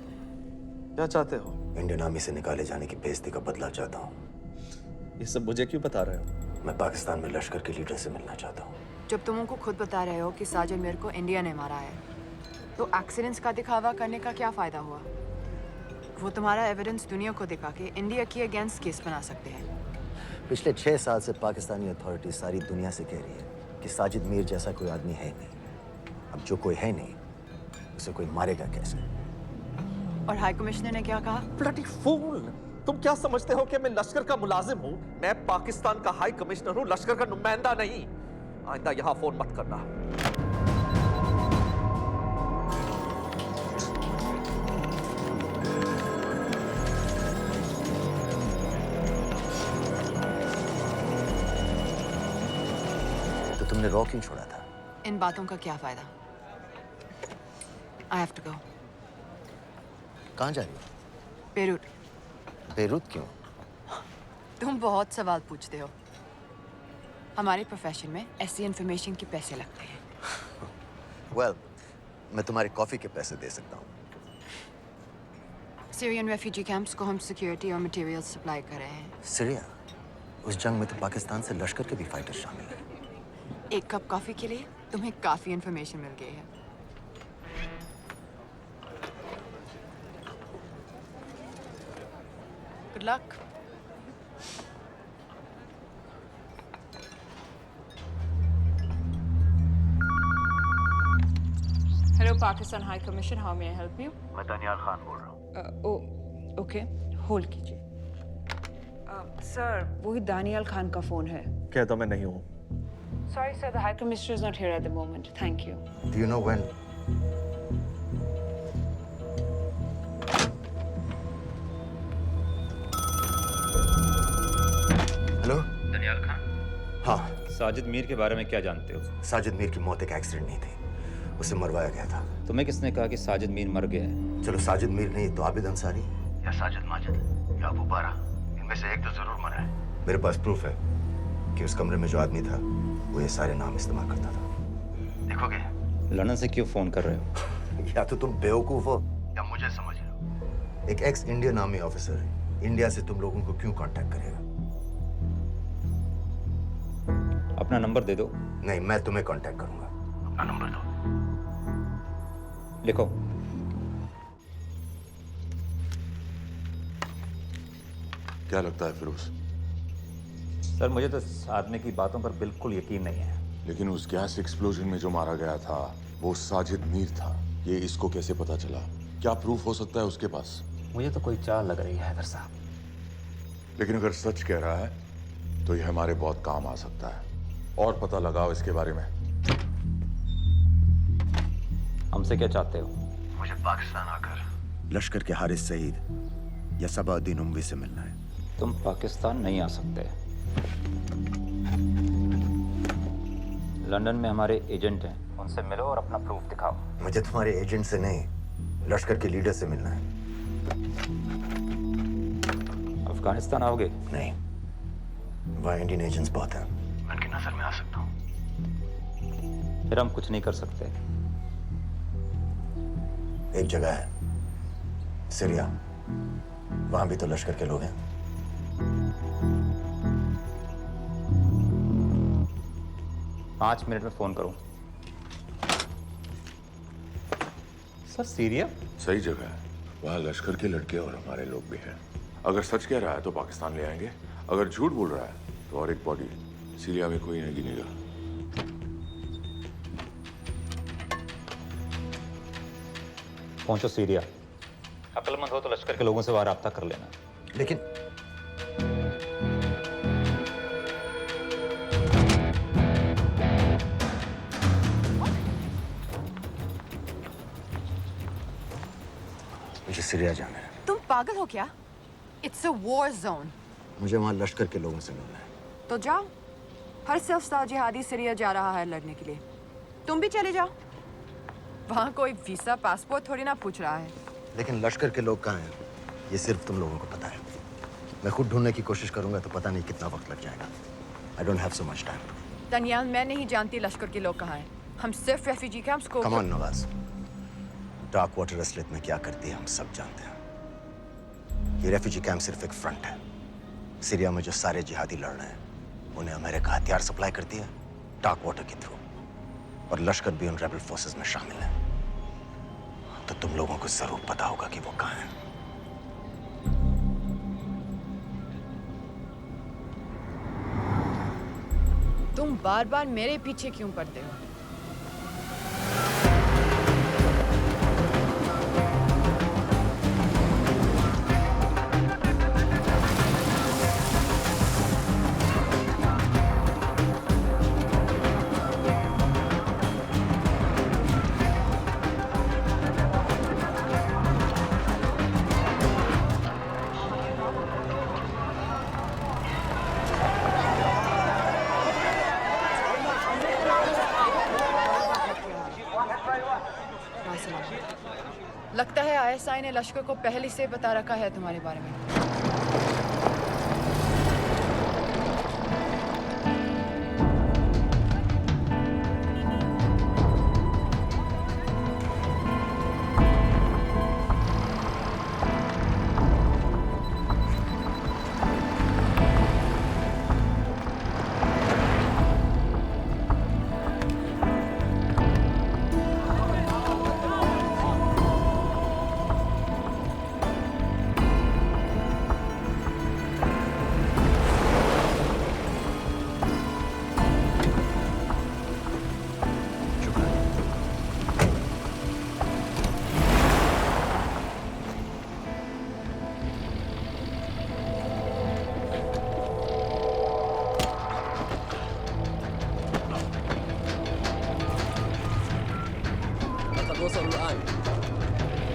क्या चाहते हो? इंडियन आर्मी से निकाले जाने की बेइज्जती का बदला चाहता हूँ। ये सब मुझे क्यों बता रहे हो? मैं पाकिस्तान में लश्कर के लीडर से मिलना चाहता हूँ। जब तुम उनको खुद बता रहे हो कि साजिद मीर को इंडिया ने मारा है, तो एक्सीडेंट्स का दिखावा करने का क्या फायदा हुआ? वो तुम्हारा एविडेंस दुनिया को दिखा के इंडिया के अगेंस्ट केस बना सकते हैं। पिछले 6 साल से पाकिस्तानी अथॉरिटी सारी दुनिया से कह रही है कि साजिद मीर जैसा कोई आदमी है नहीं। अब जो कोई है नहीं, उसे कोई मारेगा कैसे? और हाई कमिश्नर ने क्या कहा? Bloody fool! तुम क्या समझते हो कि मैं लश्कर का मुलाजिम हूँ? मैं पाकिस्तान का हाई कमिश्नर हूँ, लश्कर का नुमाइंदा नहीं। आइंदा यहाँ फोन मत करना। तो तुमने रॉ क्यों छोड़ा था? इन बातों का क्या फायदा? I have to go. कहाँ जा रही हो? बेरूट। बेरूत क्यों? तुम बहुत सवाल पूछते हो। हमारे प्रोफेशन में ऐसी इन्फॉर्मेशन के पैसे लगते हैं। Well, मैं तुम्हारी कॉफी के पैसे दे सकता हूँ। सीरियन रेफ्यूजी कैंप्स को हम सिक्योरिटी और मटेरियल सप्लाई कर रहे हैं। सीरिया? उस जंग में तो पाकिस्तान से लश्कर के भी फाइटर शामिल हैं। एक कप कॉफी के लिए तुम्हें काफी इन्फॉर्मेशन मिल गई है। Good luck. Hello, Pakistan High Commission. How may I help you? मैं दनियाल खान बोल रहा हूँ। Okay. Hold कीजिए। Sir, वही दानियाल खान का फोन है। कहता मैं नहीं हूँ। Sorry, sir. The High Commissioner is not here at the moment. Thank you. Do you know when? Hello? Daniyal Khan? हाँ। साजिद मीर के बारे में क्या जानते हो? साजिद मीर की मौत एक एक्सीडेंट नहीं थी। उसे मरवाया गया था। तुम्हें किसने कहा कि साजिद मीर मर गया है? चलो साजिद मीर नहीं तो आबिद अंसारी या साजिद माजिद या अबू बारा, इनमें से एक तो जरूर मरा है। मेरे पास प्रूफ है कि उस कमरे में जो आदमी था वो ये सारे नाम इस्तेमाल करता था। देखोगे? लंदन से क्यों फोन कर रहे हो? या तो तुम बेवकूफ हो या मुझे समझ रहे हो। एक x Indian army officer India से तुम लोगों को क्यों कांटेक्ट करेगा? अपना नंबर दे दो। नहीं, मैं तुम्हें कांटेक्ट करूंगा। अपना नंबर दो। लिखो। क्या लगता है फिरोज? सर, मुझे तो इस आदमी की बातों पर बिल्कुल यकीन नहीं है। लेकिन उस गैस एक्सप्लोजन में जो मारा गया था वो साजिद मीर था। ये इसको कैसे पता चला? क्या प्रूफ हो सकता है उसके पास? मुझे तो कोई चाल लग रही है हैदर साहब। लेकिन अगर सच कह रहा है तो ये हमारे बहुत काम आ सकता है। और पता लगाओ इसके बारे में। हमसे क्या चाहते हो? मुझे पाकिस्तान आकर लश्कर के हारिस सईद या सबाउद्दीन उमवी से मिलना है। तुम पाकिस्तान नहीं आ सकते। लंदन में हमारे एजेंट हैं, उनसे मिलो और अपना प्रूफ दिखाओ। मुझे तुम्हारे एजेंट से नहीं, लश्कर के लीडर से मिलना है। अफगानिस्तान आओगे? नहीं, वहाँ इंडियन एजेंट्स बहुत हैं। मैं उनकी नजर में आ सकता हूँ। फिर हम कुछ नहीं कर सकते। एक जगह है, सीरिया। वहां भी तो लश्कर के लोग हैं। पाँच मिनट में फोन करूं। Sir, Syria? सही जगह है। वहाँ लश्कर के लड़के और हमारे लोग भी हैं। अगर सच कह रहा है तो पाकिस्तान ले आएंगे। अगर झूठ बोल रहा है तो और एक बॉडी सीरिया में कोई नहीं गिनेगा। पहुंचो सीरिया। अक्लमंद हो तो लश्कर के लोगों से वहां राब्ता कर लेना। लेकिन मुझे सीरिया जाना है। तुम पागल हो क्या? It's a war zone. मुझे वहां लश्कर के लोगों से मिलना है। तो जाओ। हर सख्त जिहादी सीरिया जा रहा है लड़ने के लिए। तुम भी चले जाओ। वहाँ कोई वीसा पासपोर्ट थोड़ी ना पूछ रहा है। लेकिन लश्कर के लोग कहाँ हैं ये सिर्फ तुम लोगों को पता है। मैं खुद ढूंढने की कोशिश करूंगा तो पता नहीं कितना वक्त लग जाएगा। I don't have so much time. Daniyal, मैं नहीं जानती लश्कर के लोग कहाँ हैं। हम सिर्फ रेफ्यूजी कैंप्स को। Come on Nawaz, dark water असलियत में क्या करती है हम सब जानते हैं। ये रेफ्यूजी कैंप सिर्फ एक फ्रंट है। सीरिया में जो सारे जिहादी लड़ रहे हैं उन्हें अमेरिका हथियार सप्लाई करती है डार्क वाटर के थ्रू, और लश्कर भी उन रेबल फोर्सेस में शामिल है। तो तुम लोगों को जरूर पता होगा कि वो कहाँ हैं। तुम बार बार मेरे पीछे क्यों पड़ते हो? लगता है आईएसआई ने लश्कर को पहले से बता रखा है तुम्हारे बारे में।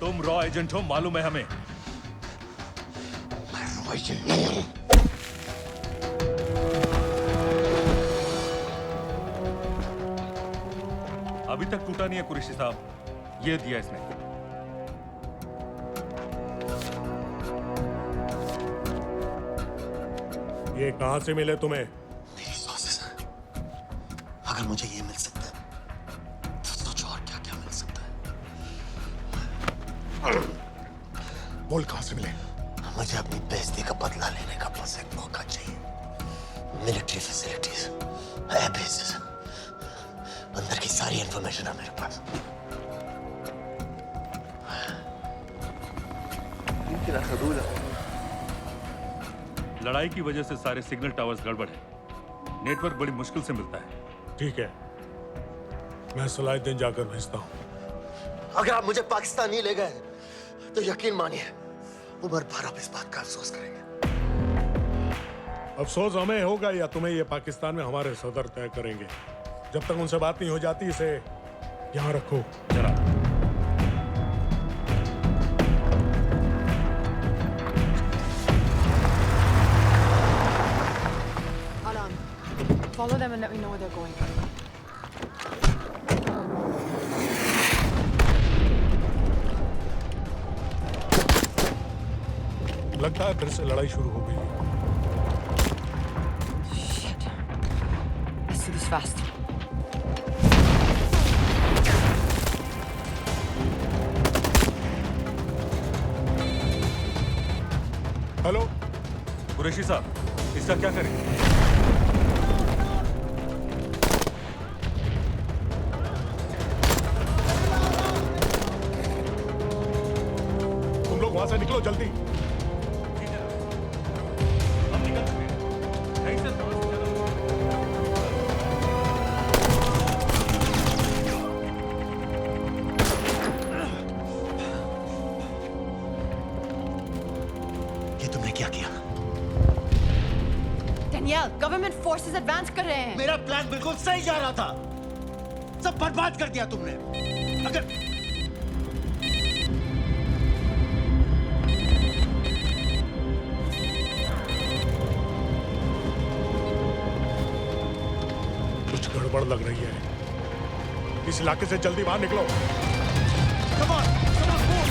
तुम रॉ एजेंट हो, मालूम है हमें। मैं रॉ एजेंट नहीं हूं। अभी तक टूटा नहीं है कुरैशी साहब। ये दिया इसने। ये कहां से मिले तुम्हें? मेरी सोर्सेस हैं। अगर मुझे ये मिल सकता है तो सोचो और क्या क्या मिल सकता है। बोल कहां से मिले? मुझे अपनी बेइज्जती का बदला लेने का बस एक मौका चाहिए। मिलिट्री फैसिलिटीज, एयर बेसेस, अंदर की सारी इंफॉर्मेशन है मेरे पास। लड़ाई की वजह से सारे सिग्नल टावर्स गड़बड़ है। नेटवर्क बड़ी मुश्किल से मिलता है। ठीक है, मैं सलाहुद्दीन जाकर भेजता हूँ। अगर आप मुझे पाकिस्तान नहीं ले गए तो यकीन मानिए उम्र भर आप इस बात का अफसोस करेंगे। अफसोस हमें होगा या तुम्हें ये पाकिस्तान में हमारे सदर तय करेंगे। जब तक उनसे बात नहीं हो जाती इसे यहाँ रखो जरा। Follow them and let me know where they're going. लगता है फिर से लड़ाई शुरू हो गई है। Shit. Let's do this fast. Hello Qureshi साहब, इसका क्या करें? तुम लोग वहां से निकलो जल्दी। Danielle, government forces advance कर रहे हैं। मेरा प्लान बिल्कुल सही जा रहा था। सब बर्बाद कर दिया तुमने। अगर कुछ गड़बड़ लग रही है। इस इलाके से जल्दी बाहर निकलो। Come on, move.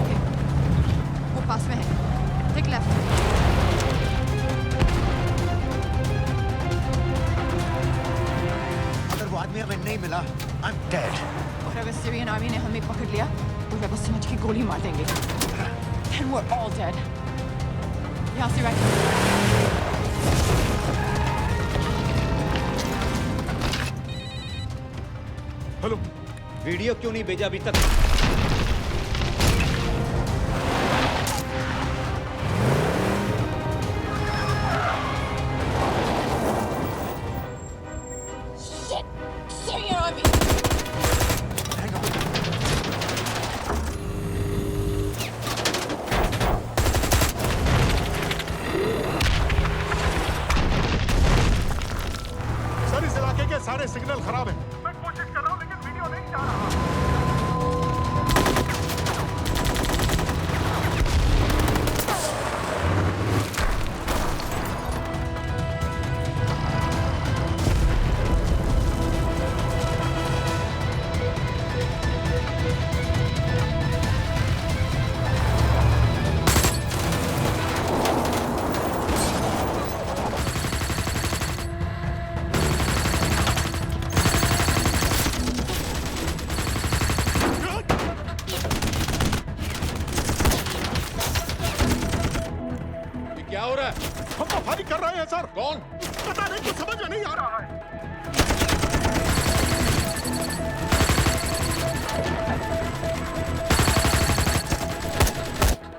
ओके, वो पास में है। Take left. अगर वो आदमी हमें नहीं मिला, I'm dead. और अगर सीरियन आर्मी ने हमें पकड़ लिया तो वे बस समझ के गोली मार देंगे। Then we're all dead. यहाँ से हेलो, वीडियो क्यों नहीं भेजा अभी तक? Shit! Syrian army! सर इस इलाके के सारे सिग्नल खराब हैं। मैं कोशिश कर रहा हूं लेकिन वीडियो नहीं जा रहा। क्या हो रहा है? हम तो फायरिंग कर रहे हैं सर। कौन? पता नहीं, कुछ समझ में नहीं आ रहा है।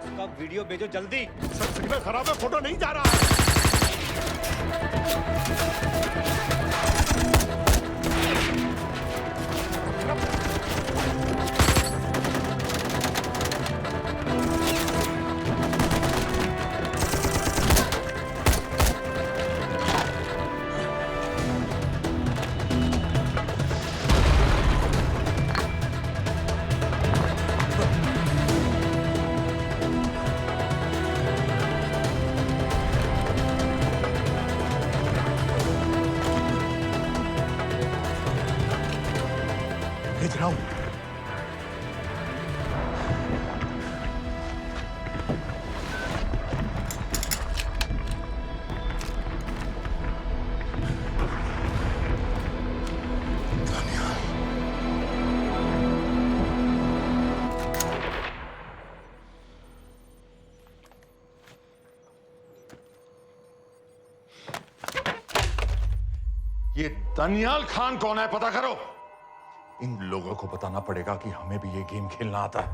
उसका वीडियो भेजो जल्दी। सर सिग्नल खराब है, फोटो नहीं जा रहा है। भेज रहा हूं। ये दानियाल खान कौन है, पता करो। इन लोगों को बताना पड़ेगा कि हमें भी ये गेम खेलना आता है।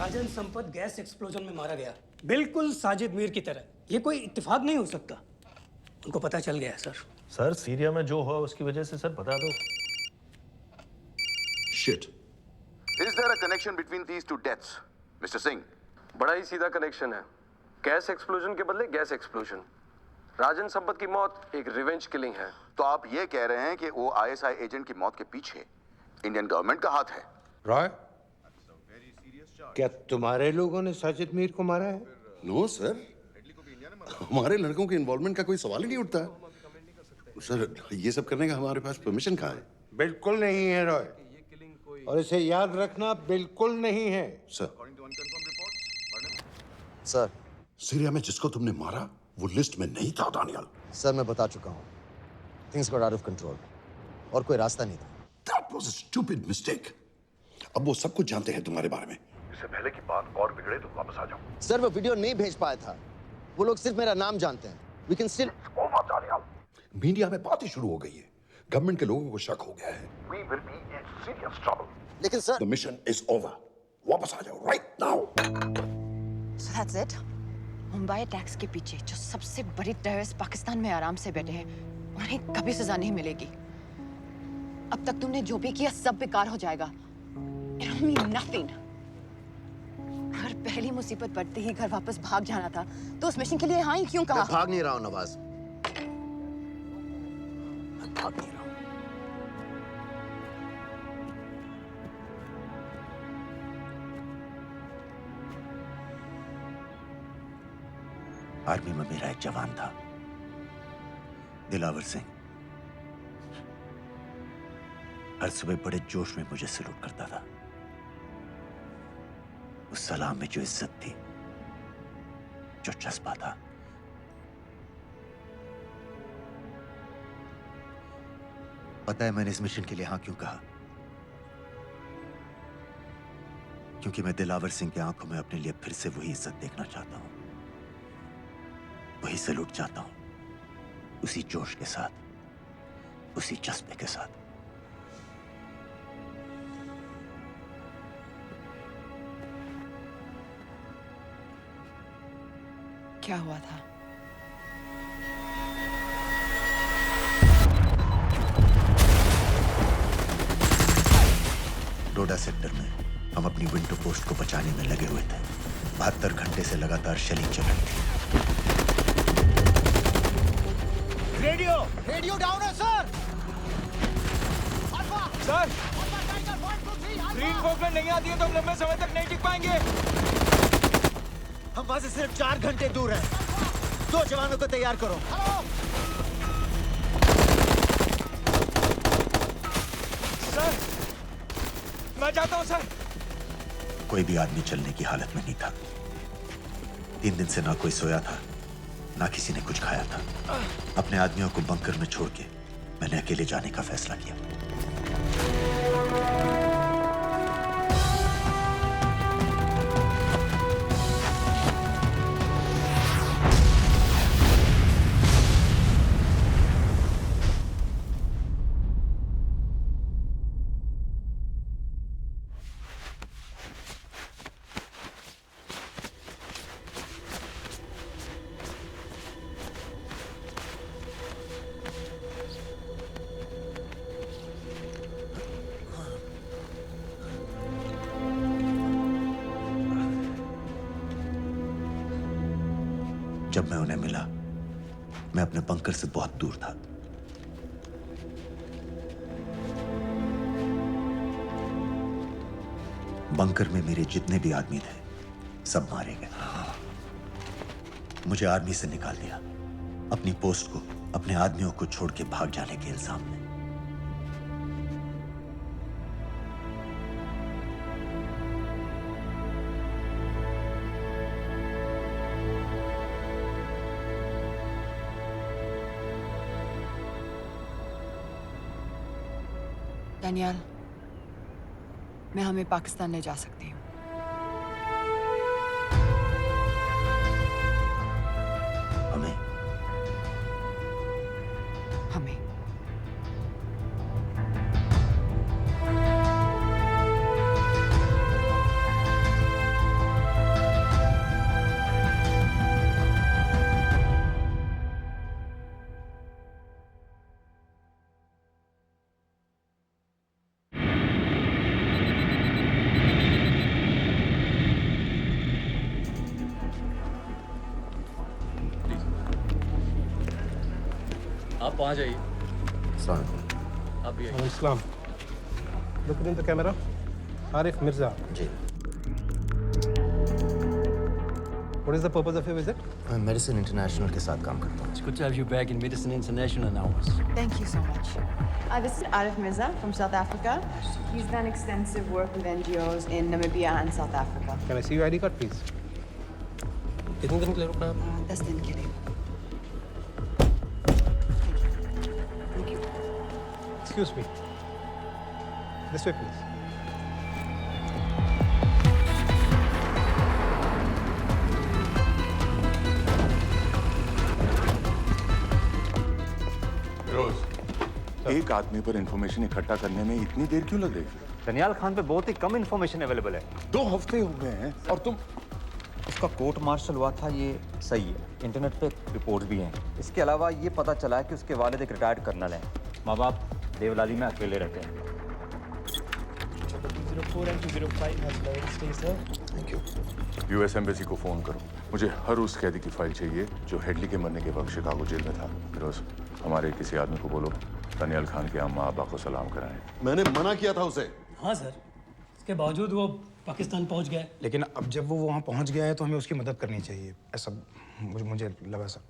राजन संपत गैस एक्सप्लोजन में मारा गया, बिल्कुल साजिद मीर की तरह। ये कोई इत्तेफाक नहीं हो सकता। उनको पता चल गया है सर। सर सीरिया में जो हुआ उसकी वजह से सर बता दो। Shit. Is there a connection between these two deaths, Mr. Singh? बड़ा ही सीधा कनेक्शन है। गैस एक्सप्लोजन के बदले गैस एक्सप्लोजन। राजन संपत की मौत एक रिवेंज किलिंग है। तो आप ये कह रहे हैं कि वो ISI एजेंट की मौत के पीछे इंडियन गवर्नमेंट का हाथ है? रॉय, क्या तुम्हारे लोगों ने साजिद मीर को मारा है? नो सर, हमारे लड़कों के इन्वॉल्वमेंट का कोई सवाल ही नहीं उठता। सर, ये सब करने का हमारे पास परमिशन कहाँ है? बिल्कुल नहीं है रॉय, और इसे याद रखना बिल्कुल नहीं है। सर, सर, सीरिया में जिसको तुमने मारा वो लिस्ट में नहीं था दानियाल। सर मैं बता चुका हूँ, things got out of control और कोई रास्ता नहीं था। That was a stupid mistake. अब वो सब कुछ जानते हैं तुम्हारे बारे में। इससे पहले की बात और बिगड़े तो वापस आ जाओ। सर वो वीडियो नहीं भेज पाया था, वो लोग सिर्फ मेरा नाम जानते हैं। We can still... मीडिया में बात ही शुरू हो गई है, गवर्नमेंट के लोगों को शक हो गया है। We will be in serious trouble. लेकिन sir, The mission is over. वापस आ जाओ right now. So that's it? Mumbai attacks के पीछे जो सबसे बड़ी टेररिस्ट पाकिस्तान में आराम से बैठे हैं, उन्हें कभी सजा नहीं मिलेगी। अब तक तुमने जो भी किया सब बेकार हो जाएगा। It'll mean nothing. अगर पहली मुसीबत पड़ते ही घर वापस भाग जाना था, तो उस मिशन के लिए हाँ ही क्यों कहा? मैं भाग नहीं रहा हूँ नवाज, मैं भाग नहीं रहा हूँ। आर्मी में मेरा एक जवान था, दिलावर सिंह। हर सुबह बड़े जोश में मुझे सैल्यूट करता था। उस सलाम में जो इज्जत थी, जो जज्बा था, पता है मैंने इस मिशन के लिए हाँ क्यों कहा? क्योंकि मैं दिलावर सिंह की आंखों में अपने लिए फिर से वही इज्जत देखना चाहता हूं, वही सैल्यूट चाहता हूं, उसी जोश के साथ, उसी जज्बे के साथ। क्या हुआ था? डोडा सेक्टर में हम अपनी विंडो पोस्ट को बचाने में लगे हुए थे। 72 घंटे से लगातार शेलिंग चल रही थी। रेडियो डाउन है सर। सर, ग्रीन फोकलैंड नहीं आती है तो हम लंबे समय तक नहीं टिक पाएंगे। हम वहां से सिर्फ 4 घंटे दूर हैं। 2 जवानों को तैयार करो। सर, मैं जाता हूं सर। कोई भी आदमी चलने की हालत में नहीं था। 3 दिन से ना कोई सोया था, ना किसी ने कुछ खाया था। अपने आदमियों को बंकर में छोड़ के मैंने अकेले जाने का फैसला किया। जब मैं उन्हें मिला, मैं अपने बंकर से बहुत दूर था। बंकर में मेरे जितने भी आदमी थे, सब मारे गए। मुझे आर्मी से निकाल दिया, अपनी पोस्ट को, अपने आदमियों को छोड़ के भाग जाने के इल्जाम में। दानियाल, मैं हमें पाकिस्तान ले जा सकती हूँ। हमें? हमें। आप वहाँ जाइए। आप भी आइए। Islam. Look in the camera. Arif Mirza. जी। What is the purpose of your visit? मैं मेडिसिन इंटरनेशनल के साथ काम करता हूँ. It's good to have you back in Medicine International now. Thank you so much. I visited Arif Mirza from South Africa. He's done extensive work with NGOs in Namibia and South Africa. Can I see your ID card, please? कितने दिन के लिए रुकना है? 10 दिन के लिए. Thank you. Excuse me. This way, please. एक आदमी पर इंफॉर्मेशन इकट्ठा करने में इतनी देर क्यों लग रही है? दनियाल खान पे बहुत ही कम इंफॉर्मेशन अवेलेबल है. 2 हफ्ते हो गए हैं और तुम. उसका कोर्ट मार्शल हुआ था, ये सही है. इंटरनेट पे रिपोर्ट भी हैं. इसके अलावा ये पता चला है कि उसके वालिद एक रिटायर्ड कर्नल हैं. माँ बाप देवलाली में अकेले रहते हैं. 204 and 205 has loaded. Stay, sir. Thank you. US embassy को फोन करो. मुझे हर उस कैदी की फाइल चाहिए जो हेडली के मरने के वक्त शिकागो जेल में था. फिरोज, हमारे किसी आदमी को बोलो दानियाल खान के अम्मा अब्बा को सलाम कराएं. मैंने मना किया था उसे. हाँ सर, इसके बावजूद वो पाकिस्तान पहुंच गया. लेकिन अब जब वो वहाँ पहुँच गया है तो हमें उसकी मदद करनी चाहिए, ऐसा मुझे लगा सर.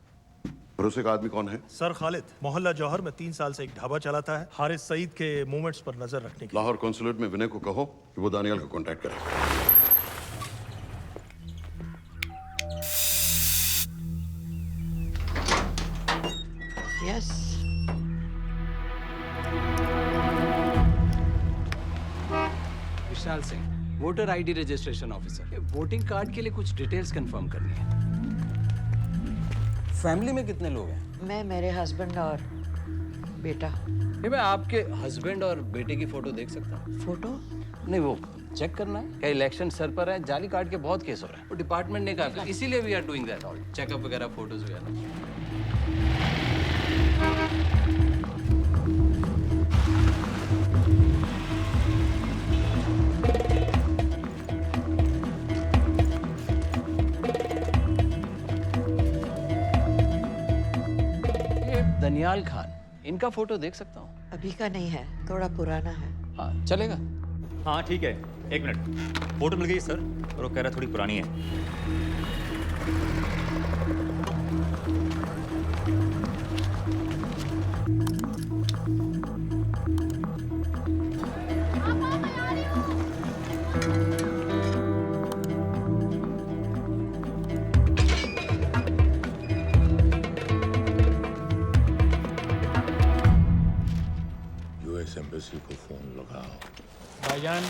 भरोसे का आदमी कौन है? सर खालिद. मोहल्ला जौहर में 3 साल से एक ढाबा चलाता है. हारिस सईद के मूवमेंट्स पर नजर रखने के लिए. लाहौर कॉन्सुलेट में विनय को कहो कि वो दानियाल को कांटेक्ट करे. Yes. Vishal Singh, voter ID registration officer. Voting card के लिए कुछ डिटेल्स कंफर्म करनी है. फैमिली में कितने लोग हैं? मैं, मेरे हस्बैंड और बेटा. मैं आपके हस्बैंड और बेटे की फोटो देख सकता हूँ? फोटो? नहीं, वो चेक करना है. क्या इलेक्शन सर पर है? जाली कार्ड के बहुत केस हो रहे हैं. वो डिपार्टमेंट ने कहा, इसीलिए we are doing that all. Checkup वगैरह, फोटोज वगैरह. दनियाल खान, इनका फोटो देख सकता हूँ? अभी का नहीं है, थोड़ा पुराना है. हाँ, चलेगा. हाँ ठीक है, 1 मिनट. फोटो मिल गई सर, और वो कह रहा थोड़ी पुरानी है. यूएस एम्बेसी को फोन लगाओ. भाईजान,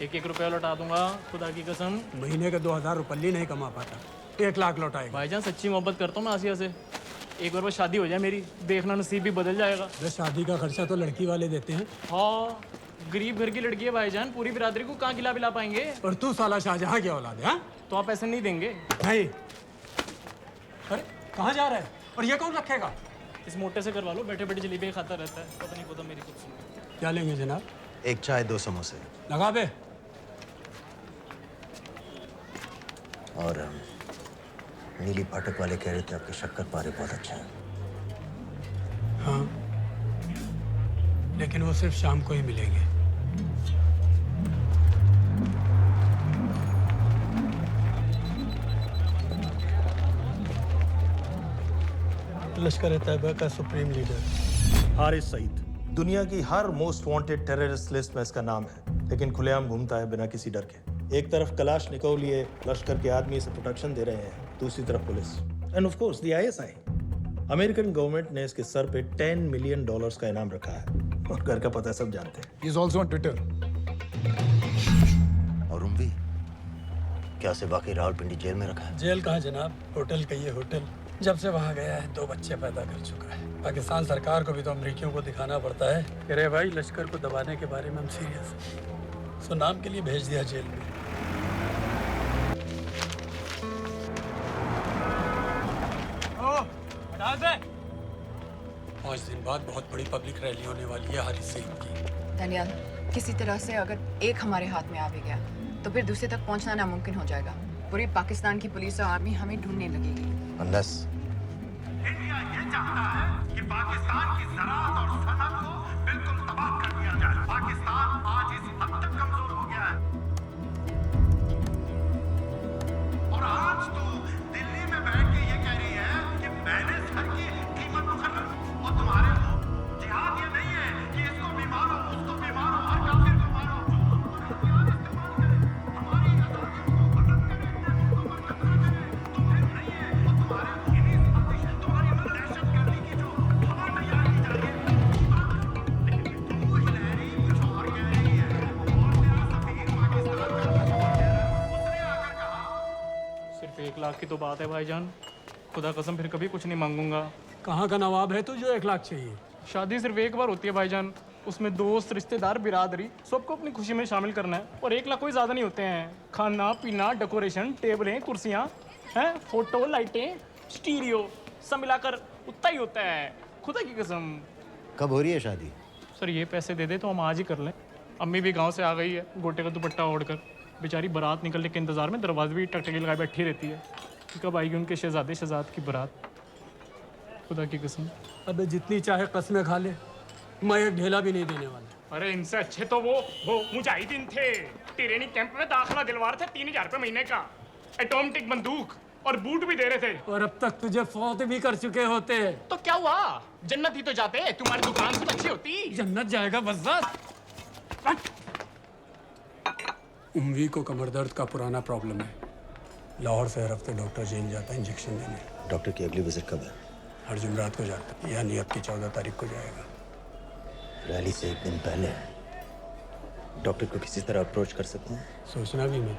1-1 रुपया लौटा दूंगा, खुदा की कसम. महीने के 2000 रुपये नहीं कमा पाता, 1 लाख लौटाएगा. भाईजान सच्ची मोहब्बत करता हूँ मैं आसिया से. एक बार बस शादी हो जाए मेरी, देखना नसीब भी बदल जाएगा. बस शादी का खर्चा तो लड़की वाले देते हैं. हाँ, गरीब घर की लड़की है भाईजान, पूरी बिरादरी को कहाँ खिला पिला पाएंगे. और तू साला शाहजहां की औलाद है. हाँ? तो आप ऐसे नहीं देंगे? नहीं. अरे कहाँ जा रहा है? और ये कौन रखेगा? इस मोटे से करवा लो, बैठे बैठे जलेबी खाता रहता है. पता नहीं पता मेरी कुछ. क्या लेंगे जनाब? 1 चाय 2 समोसे. लगा बे. और नीली फाटक वाले कह रहे थे आपके शक्कर पारे बहुत अच्छा है. हाँ, लेकिन वो सिर्फ शाम को ही मिलेंगे. लश्कर तैयबा का सुप्रीम लीडर हारिस सईद. दुनिया की हर मोस्ट वांटेड टेररिस्ट लिस्ट में इसका नाम है, लेकिन खुलेआम घूमता है बिना किसी डर के. एक तरफ कलाशनिकोव लिए लश्कर के आदमी इसे प्रोटेक्शन दे रहे हैं, दूसरी तरफ police end of course the ISI. American government ने इसके सर पे $10 मिलियन का इनाम रखा है, और घर का पता सब जानते हैं. He is also on Twitter. और उम्वी क्या से बाकी रावलपिंडी जेल में रखा है? जेल कहाँ जनाब, होटल का ये होटल. जब से वहाँ गया है 2 बच्चे पैदा कर चुका है. पाकिस्तान सरकार को भी तो अमरीकियों को दिखाना पड़ता है. अरे भाई, लश्कर को दबाने के बारे में हम सीरियस हैं. सो नाम के लिए भेज दिया जेल में. हटा दे. 5 दिन बाद बहुत बड़ी पब्लिक रैली होने वाली है हारिस सईद की. दानियाल, किसी तरह से अगर एक हमारे हाथ में आ भी गया तो फिर दूसरे तक पहुंचना नामुमकिन हो जाएगा. पूरी पाकिस्तान की पुलिस और आर्मी हमें ढूंढने लगेगी. अनलेस इंडिया ये चाहता है कि पाकिस्तान की ज़राअत और सनअत को बिल्कुल तबाह कर दिया जाए. पाकिस्तान आज इस हद तक कमजोर हो गया है, और आज तो दिल सिर्फ 1 लाख की तो बात है भाईजान। खुदा कसम फिर कभी कुछ नहीं मांगूंगा। कहाँ का नवाब है तू जो 1 लाख चाहिए? शादी सिर्फ एक बार होती है भाईजान, उसमें दोस्त रिश्तेदार बिरादरी सबको अपनी खुशी में शामिल करना है। और 1 लाख कोई ज़्यादा नहीं होते हैं। खाना पीना, डेकोरेशन, टेबलें, कुर्सियाँ हैं, फोटो, लाइटें, स्टीरियो सब मिलाकर उतना ही होता है। खुदा की कसम। कब हो रही है शादी? सर ये पैसे दे दे तो हम आज ही कर लें। अम्मी भी गांव से आ गई है गोटे का दुपट्टा ओढ़कर। बेचारी बारात निकलने के इंतजार में दरवाजे भी टकटकी लगाए बैठी रहती है कि कब आएगी उनके शहजाद की बारात। खुदा की कसम। अबे जितनी चाहे कस्में खा ले, मैं एक ढेला भी नहीं देने वाला। अरे इनसे अच्छे तो वो मुजाहिदीन थे, ट्रेनिंग कैंप में दाखिला दिलवा रहे थे 3000 रुपये महीने का, एटॉमिक बंदूक और बूट भी दे रहे थे। और अब तक तुझे फौत भी कर चुके होते। तो क्या हुआ, जन्नत ही तो जाते, तुम्हारी दुकान से अच्छी होती। जन्नत जाएगा बस। उम्वी को कमर दर्द का पुराना प्रॉब्लम है। लाहौर से हर हफ्ते डॉक्टर जेल जाता है इंजेक्शन देने। डॉक्टर की अगली विजिट कब है? हर जुमरात को जाता है, यानी अब की 14 तारीख को जाएगा। रैली से 1 दिन पहले डॉक्टर को किसी तरह अप्रोच कर सकते हैं? सोचना भी मैं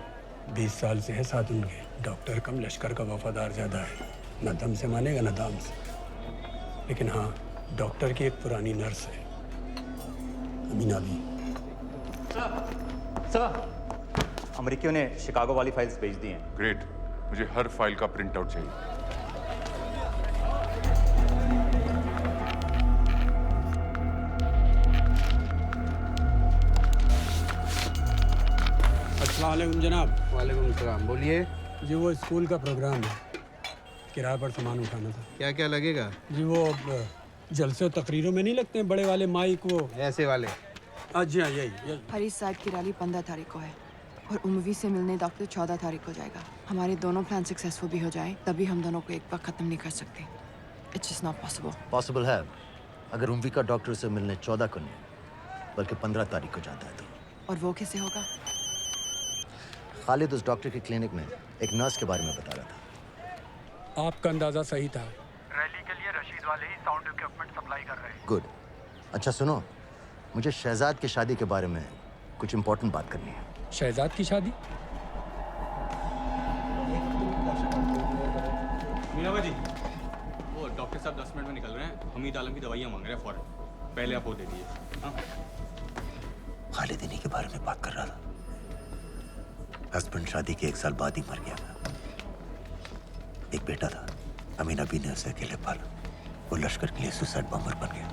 20 साल से है साथ उनके। डॉक्टर कम लश्कर का वफादार ज़्यादा है, न दम से मानेगा न दाम से। लेकिन हाँ, डॉक्टर की एक पुरानी नर्स है, अमीना भी। सर, अमेरिकियों ने शिकागो वाली फाइल्स भेज दी हैं। ग्रेट, मुझे हर फाइल का प्रिंट आउट चाहिए। अस्सलाम वालेकुम जनाब। वालेकुम सलाम, बोलिए। जी वो स्कूल का प्रोग्राम है, किराए पर सामान उठाना था। क्या क्या लगेगा? जी वो जलसे और तकरीरों में नहीं लगते हैं बड़े वाले माइक, वो ऐसे वाले? जी हाँ, यही। हरीश साहब की रैली 15 तारीख को है और उम्वी से मिलने डॉक्टर 14 तारीख को जाएगा। हमारे दोनों प्लान सक्सेसफुल भी हो जाए तभी हम दोनों को एक बार खत्म नहीं कर सकते। It's just not possible. Possible है अगर उम्वी का डॉक्टर से मिलने 14 को नहीं बल्कि 15 तारीख को जाता है तो। और वो कैसे होगा? खालिद उस डॉक्टर की क्लिनिक में एक नर्स के बारे में बता रहा था। आपका अंदाजा सही था। रैली के लिए रशीद वाले ही साउंड इक्विपमेंट सप्लाई कर रहे हैं। गुड। अच्छा सुनो, मुझे शहजाद की शादी के बारे में कुछ इम्पोर्टेंट बात करनी है। शहजाद की शादी? मीनाबा जी, वो डॉक्टर साहब 10 मिनट में निकल रहे हैं। हमीद आलम की दवाइयाँ मांग रहे हैं फौरन। पहले आप वो दे दीजिए। हाँ, खालिद इन्हीं के बारे में बात कर रहा था। हस्बैंड शादी के 1 साल बाद ही मर गया था। एक बेटा था, अमीना बी ने उसे अकेले पाला। वो लश्कर के लिए सुसाइड बॉम्बर बन गया।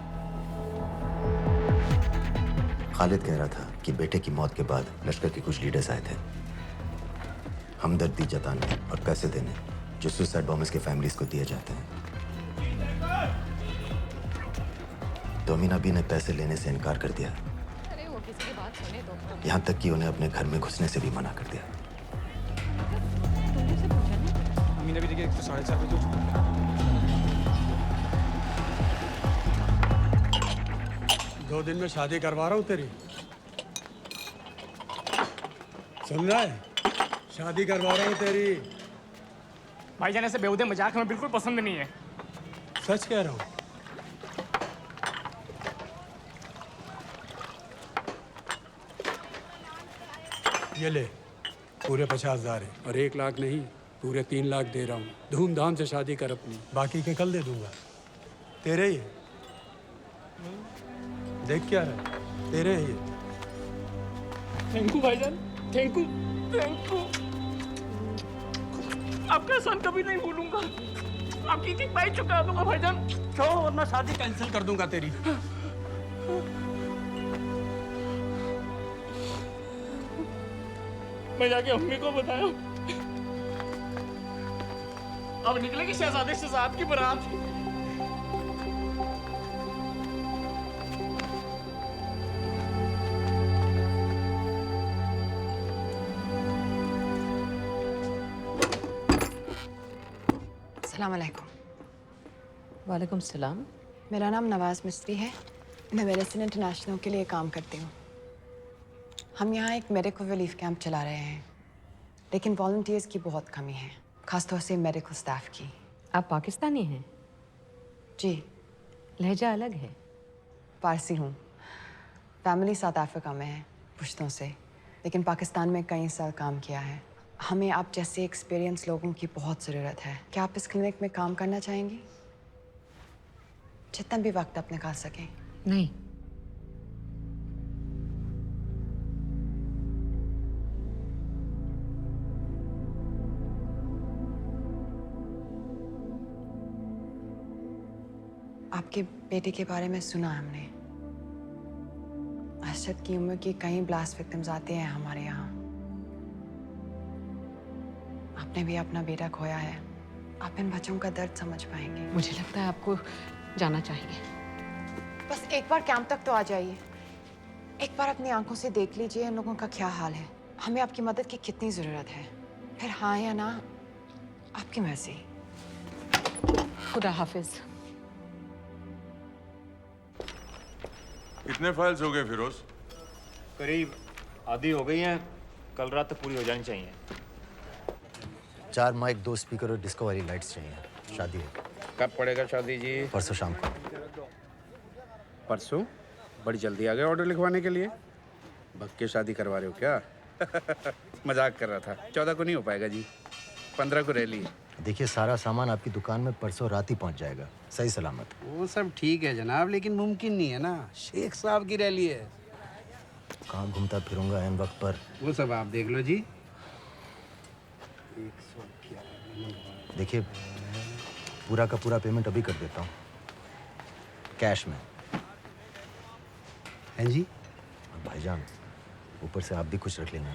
खालिद कह रहा था कि बेटे की मौत के बाद लश्कर के कुछ लीडर्स आए थे हमदर्दी जताने और पैसे देने जो सुसाइड बॉम्बर्स के फैमिलीज को दिए जाते हैं। तो अमीना बी ने पैसे लेने से इनकार कर दिया। अरे वो किसी की बात सुने तो। यहाँ तक कि उन्हें अपने घर में घुसने से भी मना कर दिया। अमीना भी देखिए 4:30 बजे हो चुका है। 2 दिन में शादी करवा रहा हूँ तेरी, सुन रहा है? शादी करवा रहा हूँ तेरी। भाईजान ऐसे बेहुदे मजाक हमें बिल्कुल पसंद नहीं है। सच कह रहा हूँ। ये ले, पूरे 50,000 है और 1 लाख नहीं, पूरे 3 लाख दे रहा हूँ। धूमधाम से शादी कर अपनी, बाकी के कल दे दूंगा। तेरे ही है। देख क्या रहा है, तेरे ही है। थैंक यू भाईजान, थैंक यू, थैंक यू। आपका एहसान कभी नहीं भूलूंगा। आपकी एक बाई चुका दूंगा भाईजान। छोड़ो वरना शादी कैंसिल कर दूंगा तेरी। मैं जाके अम्मी को बताया। अब निकलेगी शहजादे शहजाद की बारात। अस्सलाम वालेकुम। वालेकुम सलाम। मेरा नाम नवाज मिस्त्री है। मैं मेडिसिन इंटरनेशनल के लिए काम करती हूँ। हम यहाँ एक मेडिकल रिलीफ कैंप चला रहे हैं, लेकिन वॉलंटियर्स की बहुत कमी है, खासतौर से मेडिकल स्टाफ की। आप पाकिस्तानी हैं? जी। लहजा अलग है। पारसी हूँ। फैमिली साउथ अफ्रीका में है पुश्तों से, लेकिन पाकिस्तान में कई साल काम किया है। हमें आप जैसे एक्सपीरियंस लोगों की बहुत ज़रूरत है। क्या आप इस क्लिनिक में काम करना चाहेंगी? जितना भी वक्त आप निकाल सकें। नहीं। आपके बेटे के बारे में सुना हमने। अरशद की उम्र की कई ब्लास्ट विक्टिम्स आते हैं हमारे यहाँ। आपने भी अपना बेटा खोया है। आप इन बच्चों का दर्द समझ पाएंगे। मुझे लगता है आपको जाना चाहिए। बस एक बार कैंप तक तो आ जाइए। एक बार अपनी आंखों से देख लीजिए इन लोगों का क्या हाल है। हमें आपकी मदद की कितनी जरूरत है। फिर हाँ या ना आपकी मर्जी। खुदा हाफिज। कितने फाइल्स हो गए फिरोज? करीब आधी हो गई हैं। कल रात तक पूरी हो जानी चाहिए। 4 माइक, 2 स्पीकर और डिस्को वाली लाइट्स चाहिए। शादी है। कब पड़ेगा शादी जी? परसों शाम को। परसों? बड़ी जल्दी आ गए ऑर्डर लिखवाने के लिए। भक्के शादी करवा रहे हो क्या? मजाक कर रहा था। 14 को नहीं हो पाएगा जी। 15 को रैली है। देखिए, सारा सामान आपकी दुकान में परसों रात ही पहुंच जाएगा, सही सलामत। वो सब ठीक है जनाब, लेकिन मुमकिन नहीं है ना। शेख साहब की रैली है। कहाँ घूमता फिरूंगा इन वक्त पर? वो सब आप देख लो जी। देखिए, पूरा का पूरा पेमेंट अभी कर देता हूँ, कैश में। हैं जी? भाईजान, ऊपर से आप भी कुछ रख लेना।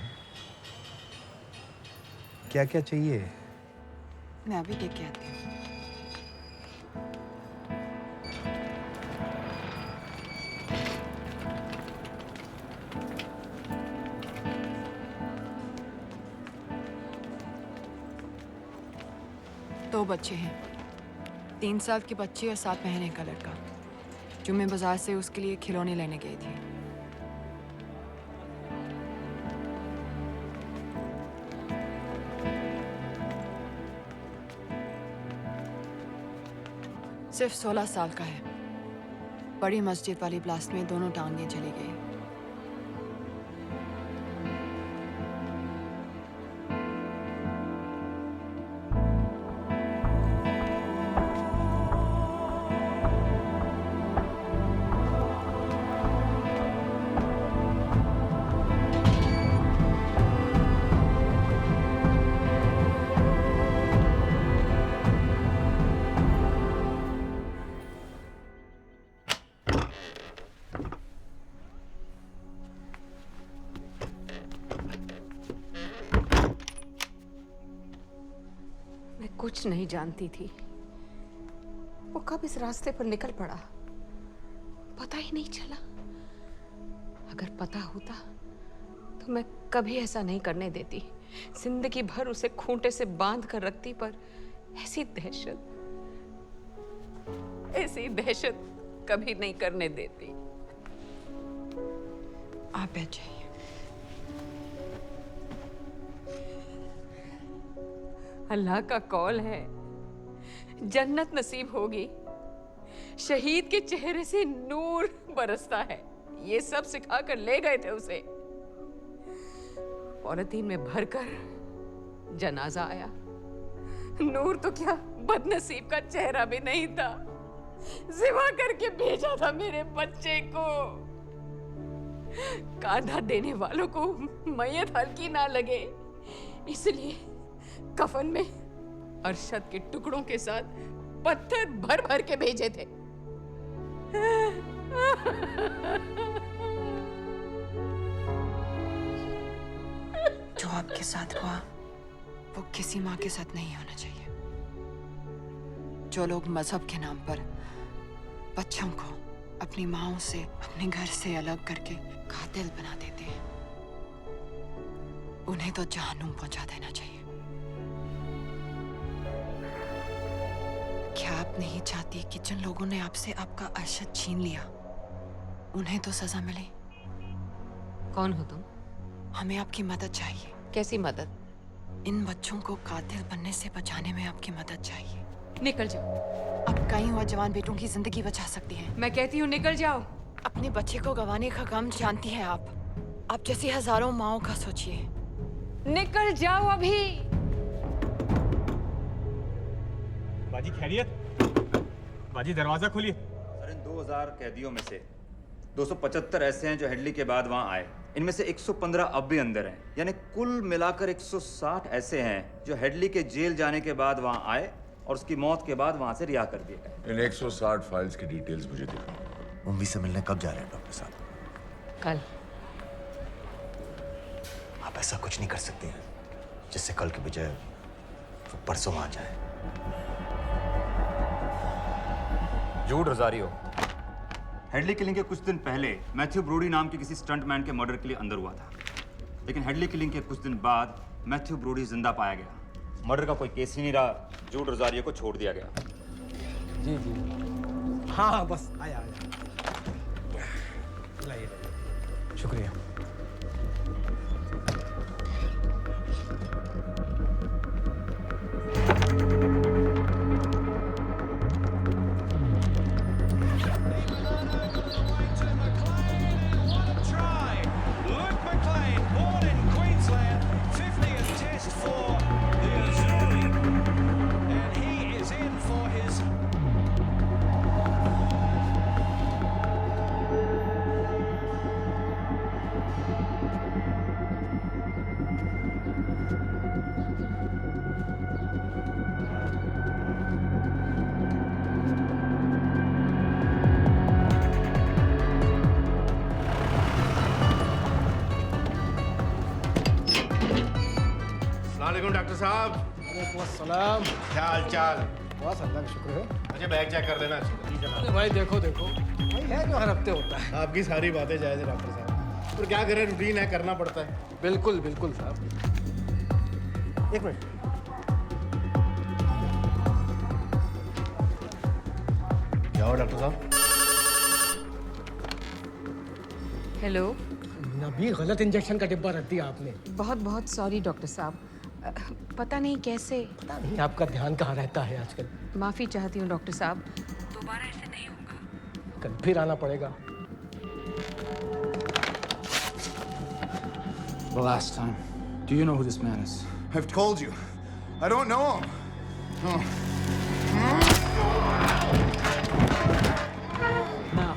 क्या क्या चाहिए? मैं अभी देख के आती हूँ। दो बच्चे हैं, 3 साल की बच्ची और 7 महीने का लड़का, जो मैं बाजार से उसके लिए खिलौने लेने गई थी। सिर्फ 16 साल का है। बड़ी मस्जिद वाली ब्लास्ट में दोनों टांगें चली गई। कुछ नहीं जानती थी वो कब इस रास्ते पर निकल पड़ा, पता ही नहीं चला। अगर पता होता तो मैं कभी ऐसा नहीं करने देती। जिंदगी भर उसे खूंटे से बांध कर रखती, पर ऐसी दहशत कभी नहीं करने देती। आप बैठ जाइए। अल्लाह का कौल है, जन्नत नसीब होगी। शहीद के चेहरे से नूर बरसता है। ये सब सिखा कर ले गए थे उसे। पॉलिथीन में भरकर जनाजा आया। नूर तो क्या, बदनसीब का चेहरा भी नहीं था। जिवा करके भेजा था मेरे बच्चे को। कांधा देने वालों को मैयत हल्की ना लगे, इसलिए कफन में अरशद के टुकड़ों के साथ पत्थर भर भर के भेजे थे। जो आपके साथ हुआ वो किसी माँ के साथ नहीं होना चाहिए। जो लोग मजहब के नाम पर बच्चों को अपनी माँओं से, अपने घर से अलग करके कातिल बना देते हैं, उन्हें तो जहन्नुम पहुंचा देना चाहिए। क्या आप नहीं चाहती कि जिन लोगों ने आपसे आपका अरशद छीन लिया, उन्हें तो सजा मिले? कौन हो तुम? हमें आपकी मदद चाहिए। कैसी मदद? इन बच्चों को कातिल बनने से बचाने में आपकी मदद चाहिए। निकल जाओ। आप कई और जवान बेटों की जिंदगी बचा सकती हैं। मैं कहती हूँ निकल जाओ। अपने बच्चे को गंवाने का गम जानती हैं आप। आप जैसी हजारों माओं का सोचिए। निकल जाओ अभी। बाजी खैरियत? बाजी दरवाजा खोलिए। सर, इन 2000 कैदियों में से 275 ऐसे हैं जो हेडली के बाद वहां आए। इनमें से 115 अब भी अंदर हैं, यानी कुल मिलाकर 160 ऐसे हैं जो हेडली के जेल जाने के बाद वहां आए और उसकी मौत के बाद वहां से रिहा कर दिए गए। इन 160 फाइल्स की डिटेल्स मुझे दिखाओ। उम्मी से मिलने कब जा रहे हैं डॉक्टर साहब? कल। आप ऐसा कुछ नहीं कर सकते हैं जिससे कल के बजाय वो परसों आ जाए। जूड रोजारियो हेडली किलिंग के कुछ दिन पहले मैथ्यू ब्रोडी नाम के किसी स्टंटमैन के मर्डर के लिए अंदर हुआ था, लेकिन हेडली किलिंग के कुछ दिन बाद मैथ्यू ब्रोडी जिंदा पाया गया। मर्डर का कोई केस ही नहीं रहा, जूड रोजारियो को छोड़ दिया गया। जी जी हाँ बस आया आया। लाइए शुक्रिया। डॉक्टर साहब। सलाम। क्या हाल चाल? बस अल्लाह का शुक्र है। मुझे बैग चेक कर देना। अरे भाई देखो देखो भाई है जो हर हफ्ते होता है। आपकी सारी बातें जायज़ है डॉक्टर साहब, पर क्या करें, रूटीन है, करना पड़ता है। बिल्कुल बिल्कुल साहब। एक मिनट। क्या हुआ डॉक्टर साहब? हेलो। नबी गलत इंजेक्शन का डिब्बा रख दिया आपने। बहुत बहुत सॉरी डॉक्टर साहब, पता नहीं कैसे। पता नहीं आपका ध्यान कहाँ रहता है आजकल। माफी चाहती हूँ डॉक्टर साहब, दोबारा ऐसे नहीं होगा। कल फिर आना पड़ेगा। The last time. Do you know who this man is? I've told you. I don't know him. Now,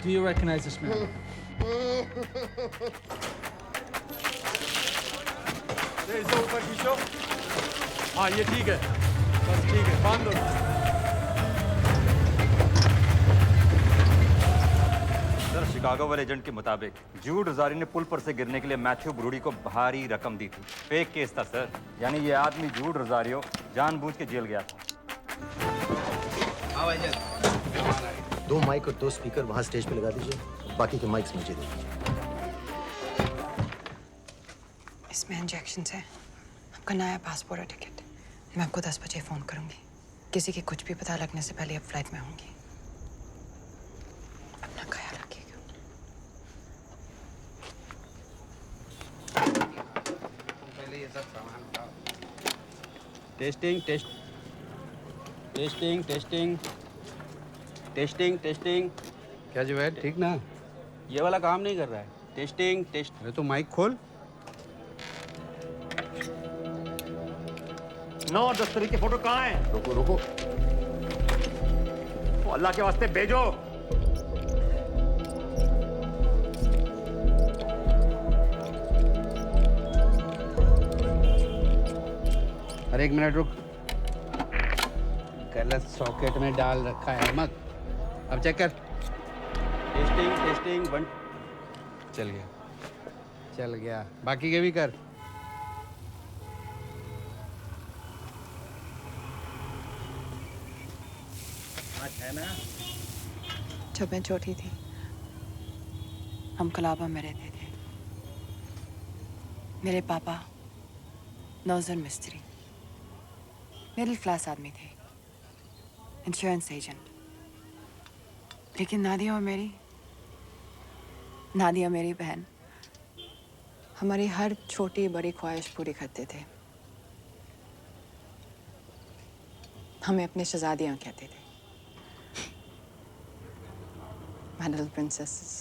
do you recognize this man? इसे ऊपर खींचो। हाँ ये ठीक है, बस ठीक है, बांध दो। सर, शिकागो वाले एजेंट के मुताबिक जूड रोजारियो ने पुल पर से गिरने के लिए मैथ्यू ब्रूडी को भारी रकम दी थी। फेक केस था सर, यानी ये आदमी जूड रोजारियो जानबूझ के जेल गया था। 2 माइक और 2 स्पीकर वहां स्टेज पे लगा दीजिए, बाकी के माइक्स मुझे दे दीजिए। इसमें इंजेक्शन है, आपका नया पासपोर्ट और टिकट। मैं आपको 10 बजे फ़ोन करूंगी। किसी के कुछ भी पता लगने से पहले आप फ्लाइट में होंगी। अपना ख्याल रखिएगा। पहले ये सब सामान उठाओ। Testing testing. क्या जो है ठीक ना? ये वाला काम नहीं कर रहा है। टेस्टिंग। अरे तो माइक खोल। 9 और 10 तारीख के फोटो कहाँ हैं? रुको। वो अल्लाह के वास्ते भेजो। अरे 1 मिनट रुक। गलत सॉकेट में डाल रखा है अहमद। अब चेक कर। टेस्टिंग 1। चल गया। बाकी के भी कर। है ना? जब मैं छोटी थी, हम कलाबा में रहते थे। मेरे पापा नौजर मिस्त्री, मिडिल क्लास आदमी थे, इंश्योरेंस एजेंट। लेकिन नादिया मेरी बहन हमारी हर छोटी बड़ी ख्वाहिश पूरी करते थे। हमें अपने शहजादियाँ कहते थे। My little princesses.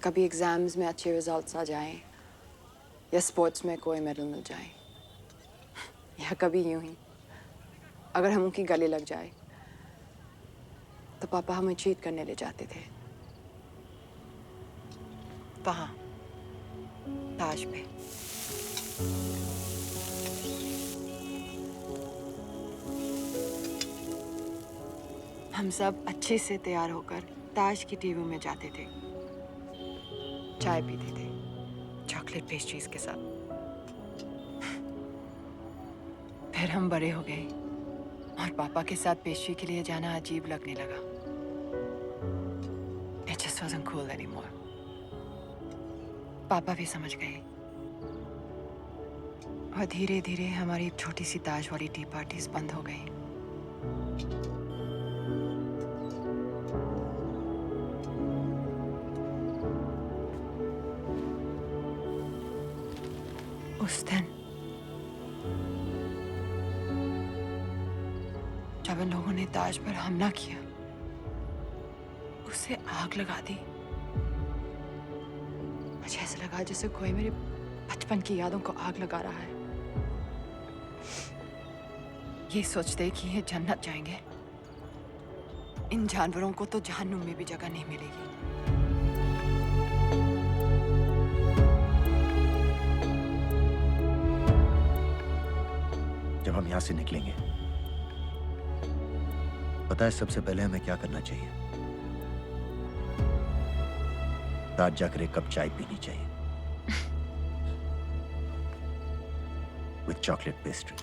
कभी एग्जाम्स में अच्छे रिजल्ट्स आ जाएं या स्पोर्ट्स में कोई मेडल मिल जाए, या कभी यूं ही अगर हम उनकी गले लग जाए तो पापा हमें चीट करने ले जाते थे वहां ताज पे। हम सब अच्छे से तैयार होकर ताज की टीवी में जाते थे, चाय पीते थे चॉकलेट पेस्ट्रीज के साथ। फिर हम बड़े हो गए और पापा के साथ पेस्ट्री के लिए जाना अजीब लगने लगा। It just wasn't cool anymore. पापा भी समझ गए और धीरे धीरे हमारी छोटी सी ताज वाली टी पार्टीज बंद हो गई। उस दिन जब इन लोगों ने ताज पर हमला किया, उसे आग लगा दी। मुझे ऐसा लगा जैसे कोई मेरे बचपन की यादों को आग लगा रहा है। ये सोचते कि ये जन्नत जाएंगे, इन जानवरों को तो जहन्नुम में भी जगह नहीं मिलेगी। जब हम यहां से निकलेंगे, पता है सबसे पहले हमें क्या करना चाहिए? रात जाकर एक कप चाय पीनी चाहिए विथ चॉकलेट पेस्ट्रीज।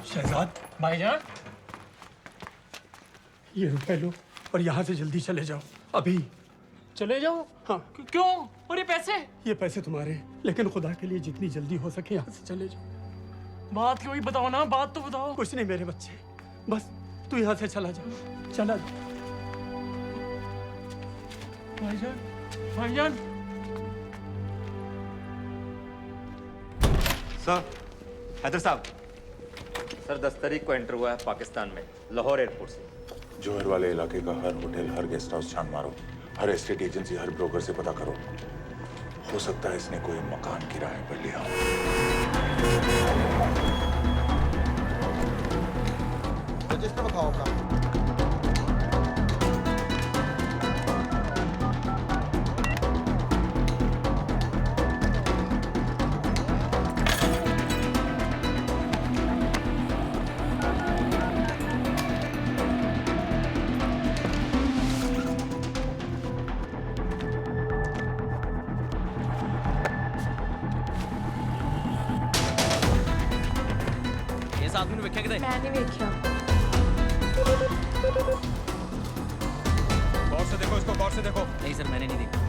शहजाद भाईजान, ये रुपए लो और यहाँ से जल्दी चले जाओ अभी। चले जाओ? हाँ। क्यों? और ये पैसे? ये पैसे तुम्हारे हैं, लेकिन खुदा के लिए जितनी जल्दी हो सके यहाँ से चले जाओ। बात क्यों ही बताओ ना, बात तो बताओ। कुछ नहीं मेरे बच्चे, बस तू यहाँ से चला जा, चला जा। भाईजान, भाईजान। सर, हैदर साहब, सर 10 तारीख को एंटर हुआ है पाकिस्तान में, लाहौर एयरपोर्ट से। जौहर वाले इलाके का हर होटल, हर गेस्ट हाउस छान मारो, हर एस्टेट एजेंसी, हर ब्रोकर से पता करो। हो सकता है इसने कोई मकान किराए पर लिया हो। रजिस्टर बताओ अपना। आदमी वेख्या किते? मैं नहीं वेख्या। गौर से देखो इसको, गौर से देखो। नहीं सर, मैंने नहीं देखा।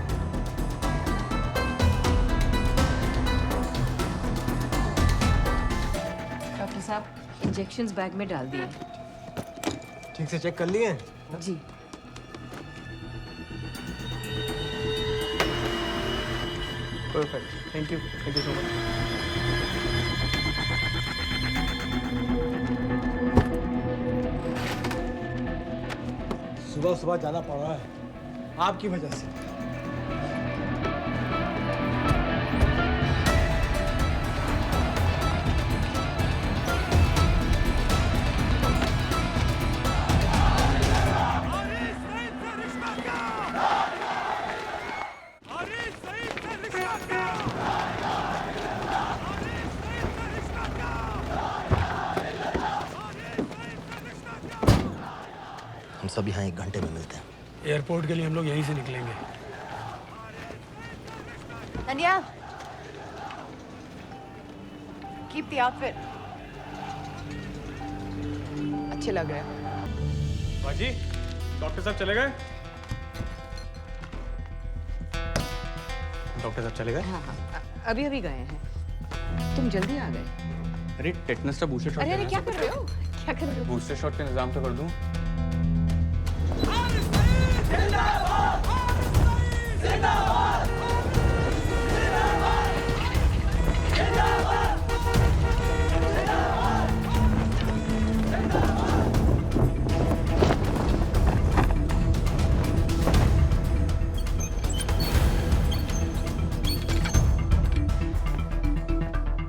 डॉक्टर साहब, इंजेक्शंस बैग में डाल दिए। ठीक से चेक कर लिए? जी। Perfect, thank you so much. सुबह सुबह जाना पड़ रहा है आपकी वजह से। हम सब यहाँ 1 घंटे में मिलते हैं। एयरपोर्ट के लिए हम लोग यहीं से निकलेंगे। Danielle, keep the outfit. अच्छे लग रहे हैं। बाजी, डॉक्टर साहब चले गए? डॉक्टर साहब चले गए? हाँ हाँ, अभी अभी गए हैं। तुम जल्दी आ गए। अरे टेटनस का बूस्टर शॉट। अरे क्या कर रहे हो? क्या कर रहे हो? बूस्टर शॉट का इंतजाम तो कर दूं। जिंदाबाद! जिंदाबाद!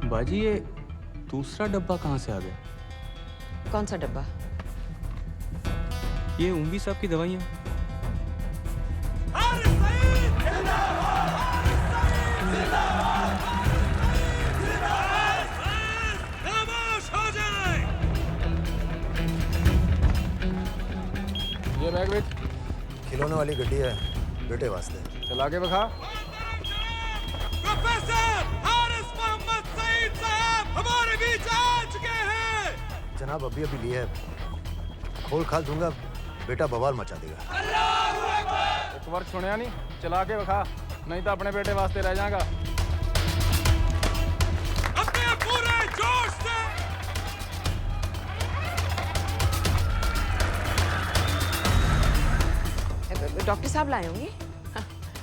बाजी ये दूसरा डब्बा कहाँ से आ गया? कौन सा डब्बा? ये उम्वी साहब की दवाइयाँ। ये बैग विच खिलौने वाली गड्डी है बेटे वास्ते। चला के बखा। प्रोफेसर हारिस मोहम्मद सईद साहब हमारे बीच आ चुके हैं। जनाब अभी अभी लिया है, खोल खाल दूंगा बेटा बवाल मचा देगा। एक बार सुनिया नहीं, चला के बखा, नहीं तो अपने बेटे वास्ते रह जाएगा। अपने पूरे जोश से डॉक्टर साहब लाए होंगे।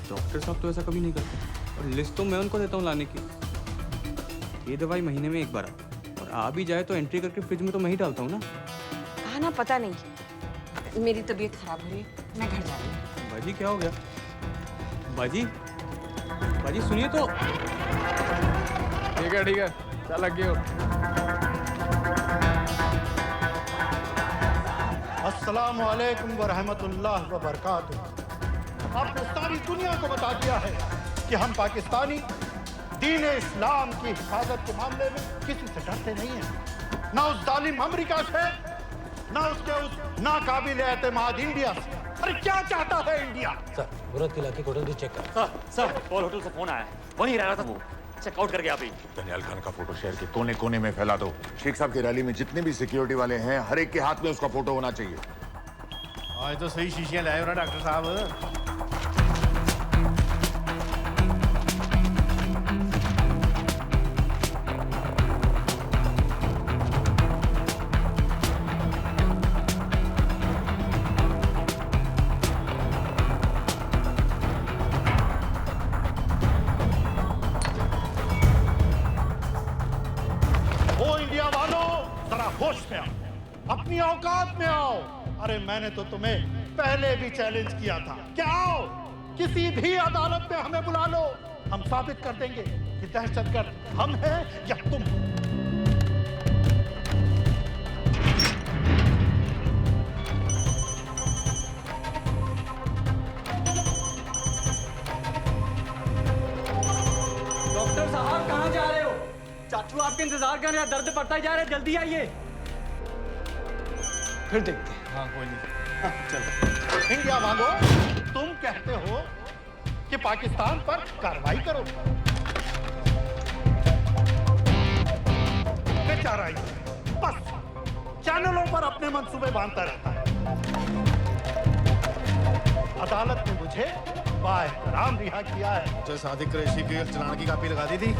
डॉक्टर साहब तो ऐसा कभी नहीं करते, और लिस्ट तो मैं उनको देता हूँ लाने की। ये दवाई महीने में एक बार आती है, और आ भी जाए तो एंट्री करके फ्रिज में तो मैं ही डालता हूँ ना। कहा ना पता नहीं, मेरी तबीयत खराब हो रही है, मैं घर जा रही हूँ। बाजी क्या हो गया? बाजी बाजी सुनिए तो। ठीक है, चल लग गए हो। अस्सलाम वालेकुम व रहमतुल्लाह व बरकातुहू। आपने सारी दुनिया को बता दिया है कि हम पाकिस्तानी दीन इस्लाम की हिफाजत के मामले में किसी से डरते नहीं हैं, ना उस जालिम अमेरिका से, ना उसके उस नाकाबिल एतमाद इंडिया से। अरे क्या चाहता है इंडिया? सर मुराद के इलाके को चेक कर। सर पॉल होटल से फोन आया है, वहीं रह रहा था वो, चेकआउट कर गया अभी। दनियाल खान का फोटो शहर के कोने कोने में फैला दो। शेख साहब की रैली में जितने भी सिक्योरिटी वाले हैं, हर एक के हाथ में उसका फोटो होना चाहिए। आज तो सही शीशियां लाए हो ना डॉक्टर साहब। होश में आओ, अपनी औकात में आओ। अरे मैंने तो तुम्हें पहले भी चैलेंज किया था कि आओ किसी भी अदालत में हमें बुला लो, हम साबित कर देंगे कि दहशतगर्द हम हैं या तुम। डॉक्टर साहब कहाँ जा रहे हो? चाचू आपके इंतजार कर रहे हैं, दर्द पड़ता ही जा रहा है, जल्दी आइए। फिर देखते हैं। हाँ कोई नहीं, चलो। इंडिया वालों, तुम कहते हो कि पाकिस्तान पर कार्रवाई करो। बेचारा बस चैनलों पर अपने मंसूबे बांधता रहता है। अदालत ने मुझे बाएहतराम रिहा किया है। जो सादिक कुरैशी की चलान की कापी लगा दी थी।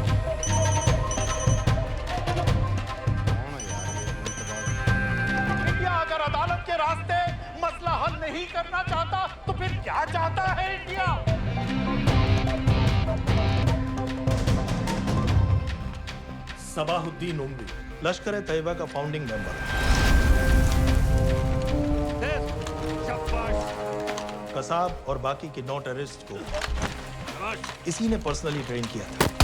अगर अदालत के रास्ते मसला हल नहीं करना चाहता तो फिर क्या चाहता है इंडिया? सबाहुद्दीन उम्वी लश्कर तैयबा का फाउंडिंग मेंबर। कसाब और बाकी के 9 टेररिस्ट को इसी ने पर्सनली ट्रेन किया था।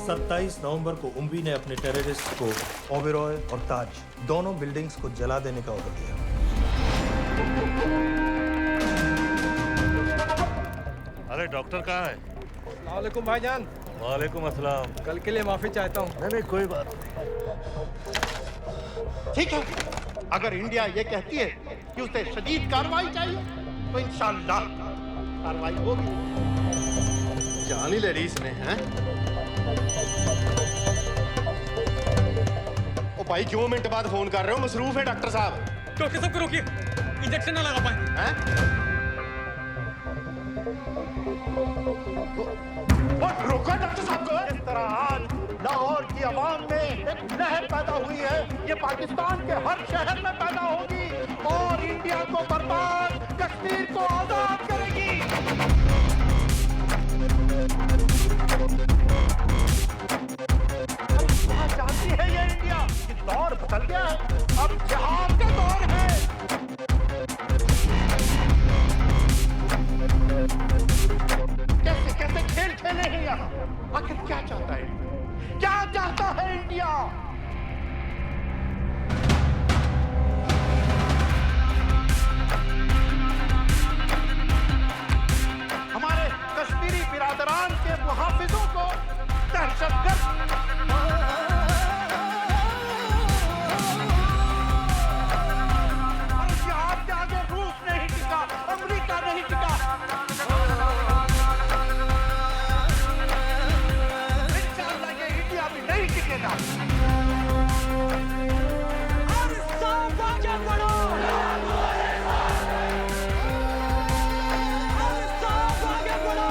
27 नवंबर को उम्वी ने अपने टेररिस्ट को ओबेरॉय और ताज दोनों बिल्डिंग्स को जला देने का ऑर्डर दिया। अरे डॉक्टर कहाँ है? वालेकुम भाईजान। वालेकुम अस्सलाम। कल के लिए माफी चाहता हूँ। नहीं कोई बात। ठीक है, अगर इंडिया ये कहती है कि उसे शदीद कार्रवाई चाहिए तो इंशाअल्लाह कार्रवाई होगी। जान ही ले ली इसने, हैं? ओ भाई क्यों मिनट बाद फोन कर रहे हो? मसरूफ है डॉक्टर साहब। डॉक्टर साहब को रोकिए, इंजेक्शन ना लगा पाए। हैं? रोको डॉक्टर साहब को। इस तरह आज लाहौर की आवाम में एक लहर पैदा हुई है, ये पाकिस्तान के हर शहर में पैदा होगी और इंडिया को बर्बाद, कश्मीर को आजाद करेगी। जानती है ये इंडिया कि दौर बदल गया है, अब जिहाद का दौर है। कैसे कैसे आखिर क्या चाहता है इंडिया? क्या चाहता है इंडिया? हमारे कश्मीरी बिरादरान के मुहाफिजों को दहशतगर्द अमेरिका नहीं टिका। इंशाअल्लाह ये इंडिया भी नहीं टिकेगा। और सब आगे बढ़ो। और सब आगे बढ़ो।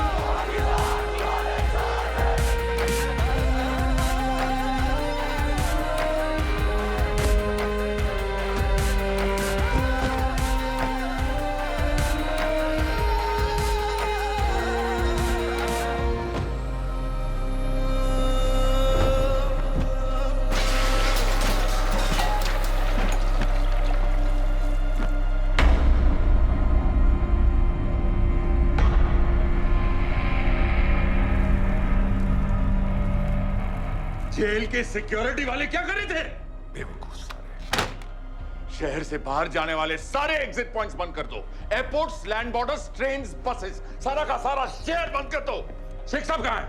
जेल के सिक्योरिटी वाले क्या कर रहे थे? बेवकूफ सारे। शहर से बाहर जाने वाले सारे एग्जिट पॉइंट्स बंद कर दो। Airports, land borders, trains, buses, सारा का सारा शहर बंद कर दो। शेख साहब कहां है?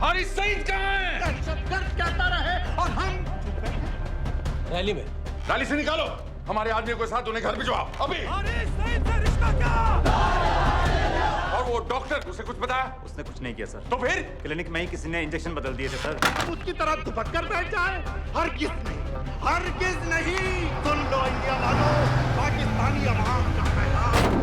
हारिस सईद कहां है? दहशतगर्द कहता रहे और हम रैली में। रैली से निकालो हमारे आदमियों के साथ, उन्हें घर भिजवाओ अभी। हारिस सईद से रिश्ता क्या? और वो डॉक्टर, उसे कुछ बताया? उसने कुछ नहीं किया सर। तो फिर क्लिनिक में ही किसी ने इंजेक्शन बदल दिए थे सर। हम उसकी तरह दुपक कर बैठ जाए? हरगिज़ नहीं, हरगिज़ नहीं। सुन लो इंडिया वालों, पाकिस्तानी अवाम का पैगाम।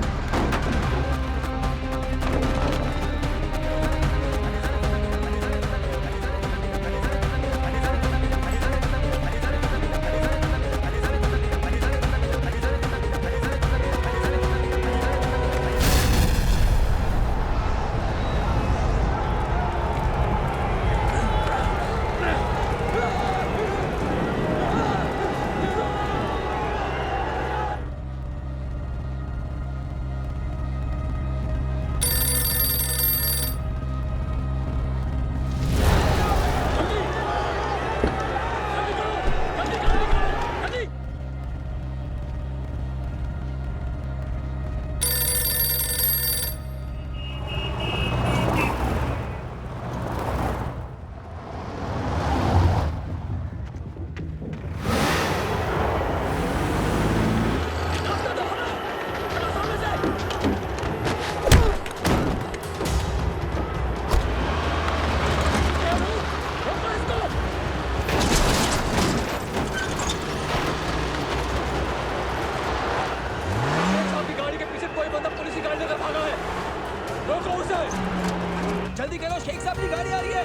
जल्दी करो, शेख साहब की गाड़ी आ रही है।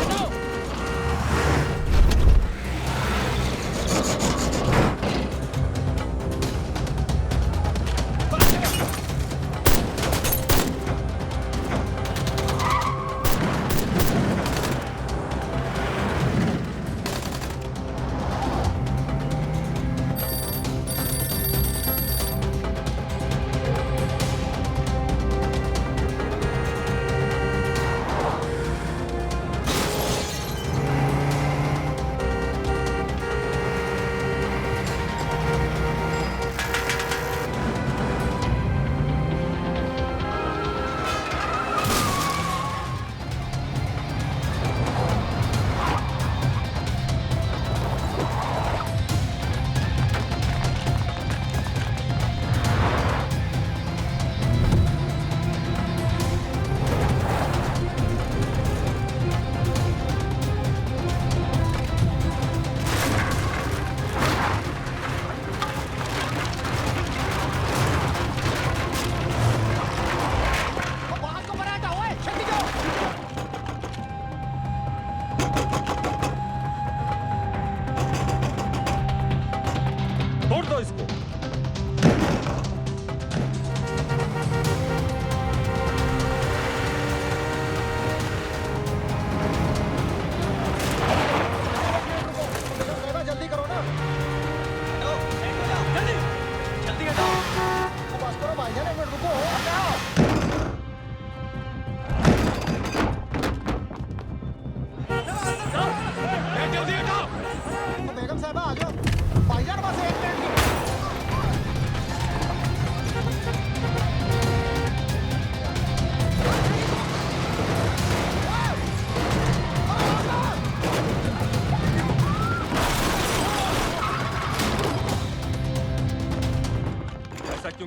बताओ।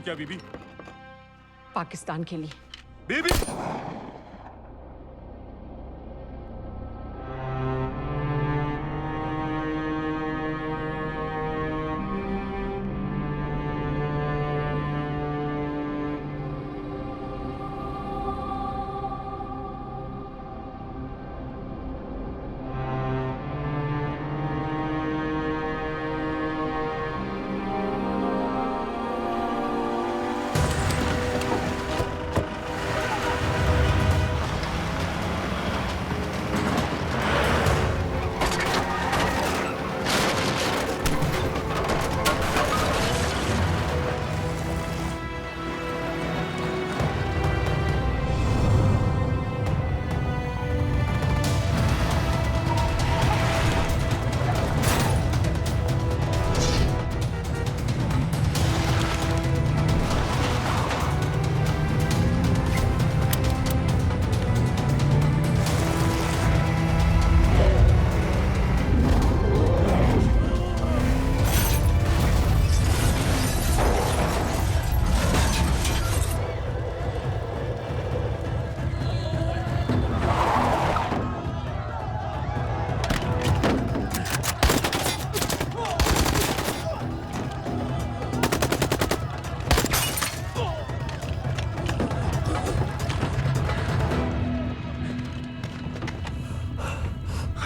क्या बीबी? पाकिस्तान के लिए। बीबी!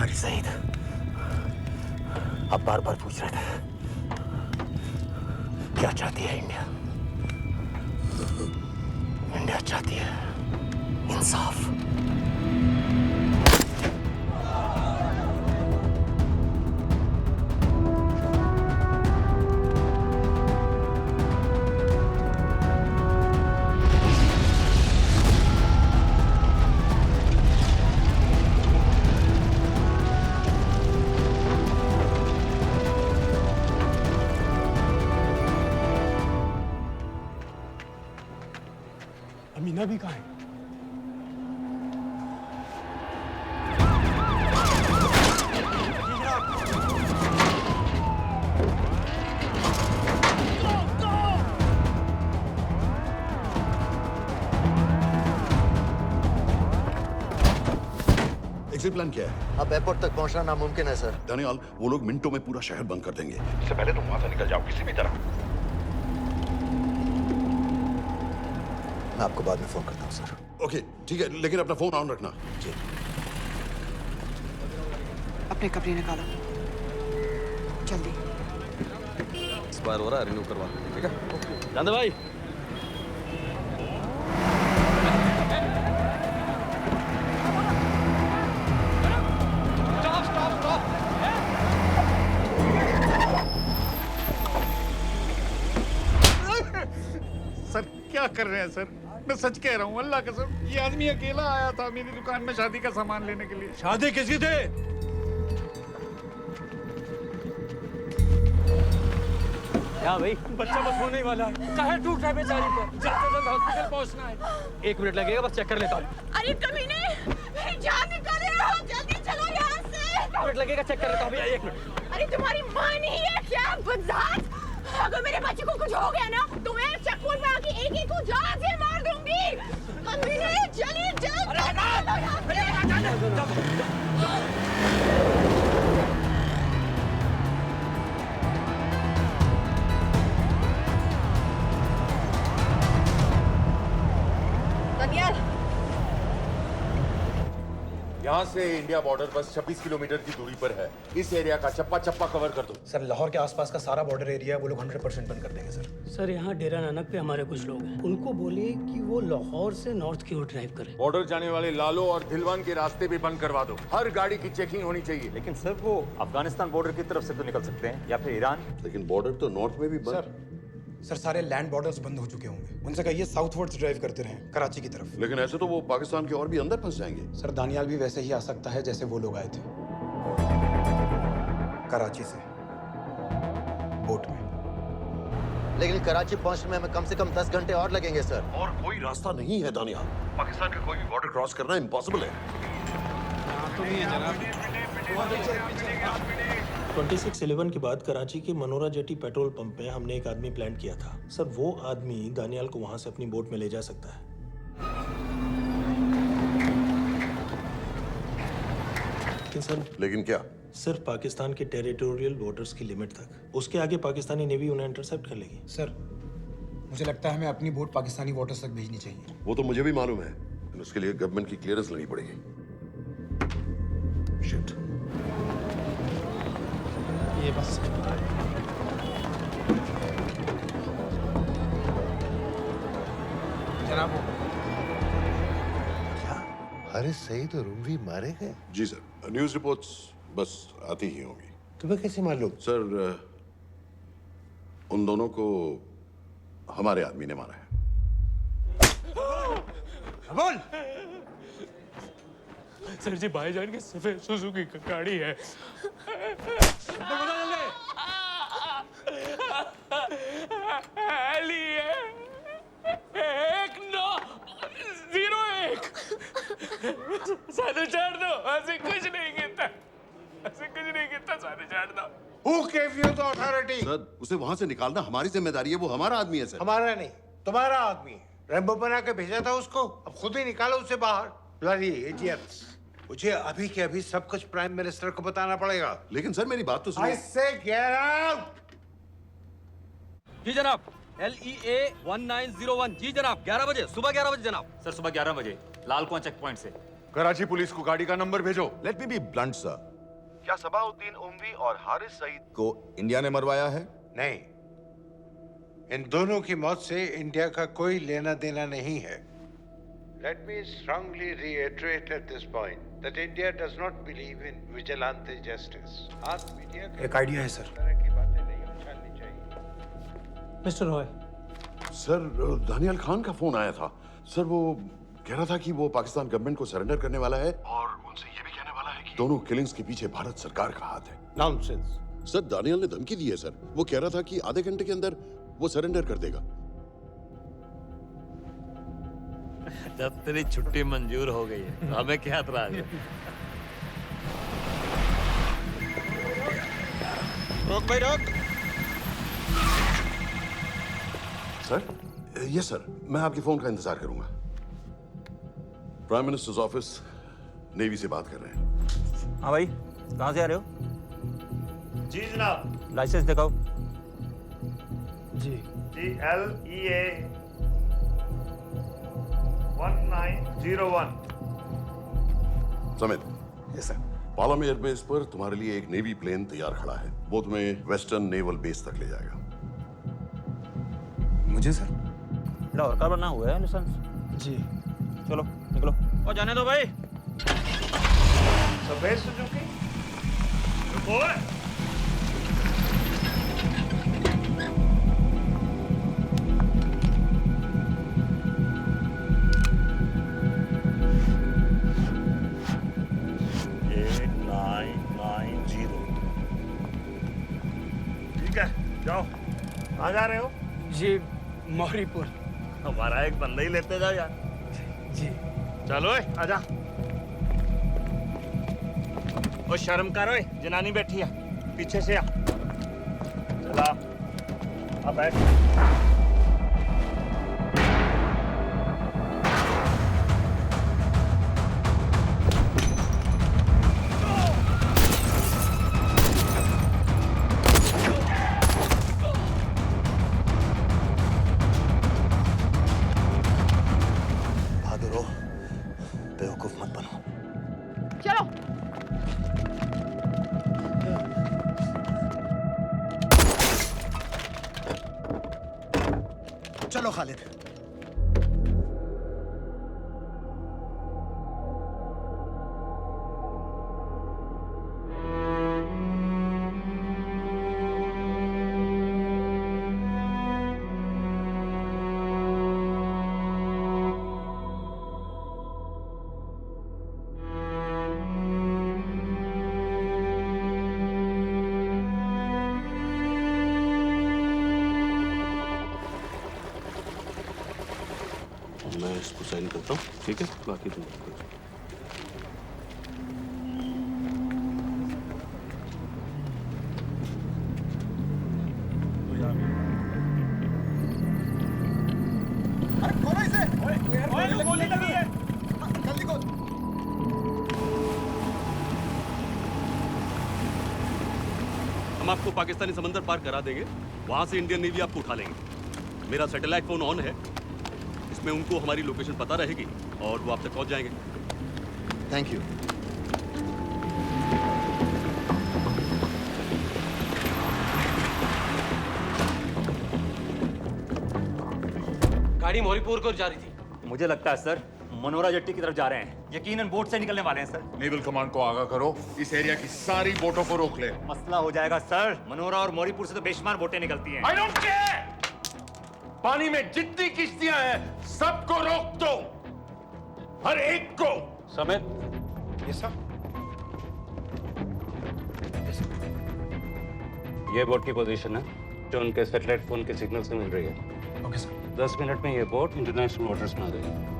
अरे सईद, आप बार बार पूछ रहे थे क्या चाहती है इंडिया? इंडिया चाहती है इंसाफ। अमीना भी कहाँ है? एग्जिट प्लान क्या है? अब एयरपोर्ट तक पहुंचना नामुमकिन है सर। दानियाल, वो लोग मिनटों में पूरा शहर बंद कर देंगे। इससे पहले तुम वहां से निकल जाओ किसी भी तरह। मैं आपको बाद में फोन करता हूँ सर। ओके ठीक है, लेकिन अपना फोन ऑन रखना। जी। अपने कपड़े निकालो जल्दी। एक्सपायर हो रहा है, रिन्यू करवा लो, ठीक है? जानते भाई, सर क्या कर रहे हैं सर? मैं सच कह रहा हूँ, अल्लाह कसम, ये आदमी अकेला आया था मेरी दुकान में शादी का सामान लेने के लिए। शादी किसकी थी? क्या भाई, बच्चा बस होने ही वाला है। काहे टूट रहा है बेचारी पर? जल्द से जल्द हॉस्पिटल पहुंचना है। 1 मिनट लगेगा, बस चेक कर लेता हूँ। अरे कमीने, मेरी जान निकाल रहे हो, जल्दी चलो यहाँ से। 1 मिनट लगेगा, चेक कर लेता हूँ भैया, 1 मिनट। अरे तुम्हारी माँ नहीं है क्या बदजात? अगर मेरे बच्चे को कुछ हो गया ना तो मैं चक्कू में आके एक को जान से मार दूंगी। कमीने चलिए दानियाल, यहाँ से इंडिया बॉर्डर बस 26 किलोमीटर की दूरी पर है। इस एरिया का चप्पा चप्पा कवर कर दो। सर लाहौर के आसपास का सारा बॉर्डर एरिया वो लोग 100% बंद कर देंगे सर। सर यहाँ डेरा नानक पे हमारे कुछ लोग हैं, उनको बोले कि वो लाहौर से नॉर्थ की ओर ड्राइव करें। बॉर्डर जाने वाले लालो और धिलवान के रास्ते भी बंद करवा दो। हर गाड़ी की चेकिंग होनी चाहिए। लेकिन सर वो अफगानिस्तान बॉर्डर की तरफ से तो निकल सकते हैं, या फिर ईरान। लेकिन बॉर्डर तो नॉर्थ में भी बंद। सर सारे लैंड बॉर्डर्स बंद हो चुके होंगे, उनसे कहिए साउथवर्ड्स ड्राइव करते रहें कराची की तरफ। लेकिन ऐसे तो वो पाकिस्तान के और भी अंदर फंस जाएंगे। सर दानियाल भी वैसे ही आ सकता है जैसे वो लोग आए थे, कराची से बोट में। लेकिन कराची पहुंचने में हमें कम से कम 10 घंटे और लगेंगे सर। और कोई रास्ता नहीं है दानियाल, पाकिस्तान का कोई भी बॉर्डर क्रॉस करना इम्पॉसिबल है। तो नहीं है जनाब। 26/11 के बाद कराची के मनोरा जेटी पेट्रोल पंप में हमने एक आदमी प्लान किया था सर। वो आदमी दानियाल को वहां से अपनी बोट में ले जा सकता है। लेकिन क्या? सिर्फ पाकिस्तान के टेरिटोरियल वाटर्स की लिमिट तक। उसके आगे पाकिस्तानी नेवी उन्हें इंटरसेप्ट कर लेगी। सर मुझे लगता है हमें अपनी बोट पाकिस्तानी वाटर्स तक भेजनी चाहिए। वो तो मुझे भी मालूम है, लेकिन उसके लिए गवर्नमेंट की क्लियरेंस लेनी पड़ेगी। शिट। ये बस जनाब अरे सही तो रूमवी मारे गए? जी सर, न्यूज़ रिपोर्ट्स बस आती ही होंगी। तुम्हें कैसे मालूम? सर उन दोनों को हमारे आदमी ने मारा है। बोल। सर जी भाईजान की सफेद सुजुकी की गाड़ी है। एली है 1901। सारे छोड़ दो, ऐसे कुछ नहीं गिनता, ऐसे कुछ नहीं गिनता, सारे छोड़ दो। Who gave you the authority? Sir उसे वहां से निकालना हमारी जिम्मेदारी है, वो हमारा आदमी है सर। हमारा नहीं, तुम्हारा आदमी। रैम्बो बना के भेजा था उसको, अब खुद ही निकालो उसे बाहर। Bloody idiots! मुझे अभी के अभी सब कुछ प्राइम मिनिस्टर को बताना पड़ेगा। लेकिन सर मेरी बात तो सुनो। I say get out! जी जनाब। LEA 1901। जी जनाब, 11 बजे, सुबह 11 बजे जनाब। सर सुबह 11 बजे लाल कुआं चेक पॉइंट से। कराची पुलिस को गाड़ी का नंबर भेजो। Let me be blunt sir, क्या सबाउद्दीन उमवी और हारिस सईद को इंडिया ने मरवाया है? नहीं, इन दोनों की मौत से इंडिया का कोई लेना देना नहीं है। Let me strongly reiterate at this point that India does not believe in vigilante justice. आप मीडिया एक आइडिया है सर। की बातें नहीं उछालनी चाहिए। मिस्टर रॉय। सर दानियाल खान का फोन आया था। सर वो कह रहा था कि वो पाकिस्तान गवर्नमेंट को सरेंडर करने वाला है और उनसे ये भी कहने वाला है कि दोनों किलिंग्स के पीछे भारत सरकार का हाथ है। नॉनसेंस। सर दानियाल ने धमकी दी है सर। वो कह रहा था कि आधे घंटे के अंदर वो सरेंडर कर देगा। जब तेरी छुट्टी मंजूर हो गई है तो हमें क्या एतराज है? रोक भाई रोक। सर यस सर, मैं आपके फोन का इंतजार करूंगा। प्राइम मिनिस्टर्स ऑफिस नेवी से बात कर रहे हैं। हाँ भाई, कहाँ से आ रहे हो? जी जनाब। लाइसेंस दिखाओ। जी LEA 1901। Samit. Yes sir. Palam airbase पर तुम्हारे लिए एक नेवी प्लेन तैयार खड़ा है। वो तुम्हें वेस्टर्न नेवल बेस तक ले जाएगा। मुझे सर? लाहौर का बना हुआ है लाइसेंस। जी चलो निकलो। और जाने दो भाई। सफेद सुजुकी। रुको। ठीक है, जाओ। कहाँ जा रहे हो? जी मौरीपुर। हमारा एक बंदा ही लेते जाओ यार। जी चलो आजा। ओ शर्म करो, जनानी बैठी है पीछे से। आ चला अब बैठ। बहादुर हो, बेवकूफ मत बनो। चलो। चलो खालिद। मैं इसको साइन करता हूँ, ठीक है? बाकी तुम आपको पाकिस्तानी समंदर पार करा देंगे, वहां से इंडियन नेवी आपको उठा लेंगे। मेरा सैटेलाइट फोन ऑन है, इसमें उनको हमारी लोकेशन पता रहेगी और वो आप तक पहुंच जाएंगे। Thank you. गाड़ी मोरीपुर को जा रही थी। मुझे लगता है सर मनोरा जेट्टी की तरफ जा रहे हैं, यकीनन बोट से निकलने वाले हैं सर। नेवल कमांड को आगाह करो, इस एरिया की सारी बोटों को रोक ले। मसला हो जाएगा सर, मनोरा और मोरीपुर से तो बेशुमार बोटें निकलती हैं। आई डोंट केयर, पानी में जितनी किश्तियां हैं सबको रोक दो, हर एक को। समेत ये सब ये बोट की पोजीशन है जो उनके सैटेलाइट फोन के सिग्नल से मिल रही है। Okay sir. 10 मिनट में ये बोट इंटरनेशनल वाटर्स में आ गई।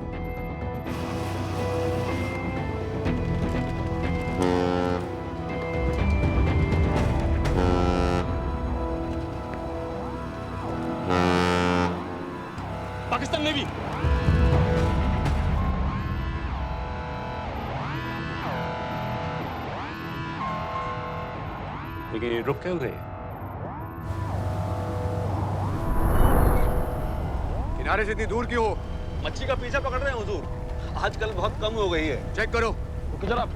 पाकिस्तान नेवी लेकिन ये रुक क्यों गए? किनारे से इतनी दूर क्यों हो? मच्छी का पीछा पकड़ रहे हैं हुजूर, आजकल बहुत कम हो गई है। चेक करो। ओके जनाब।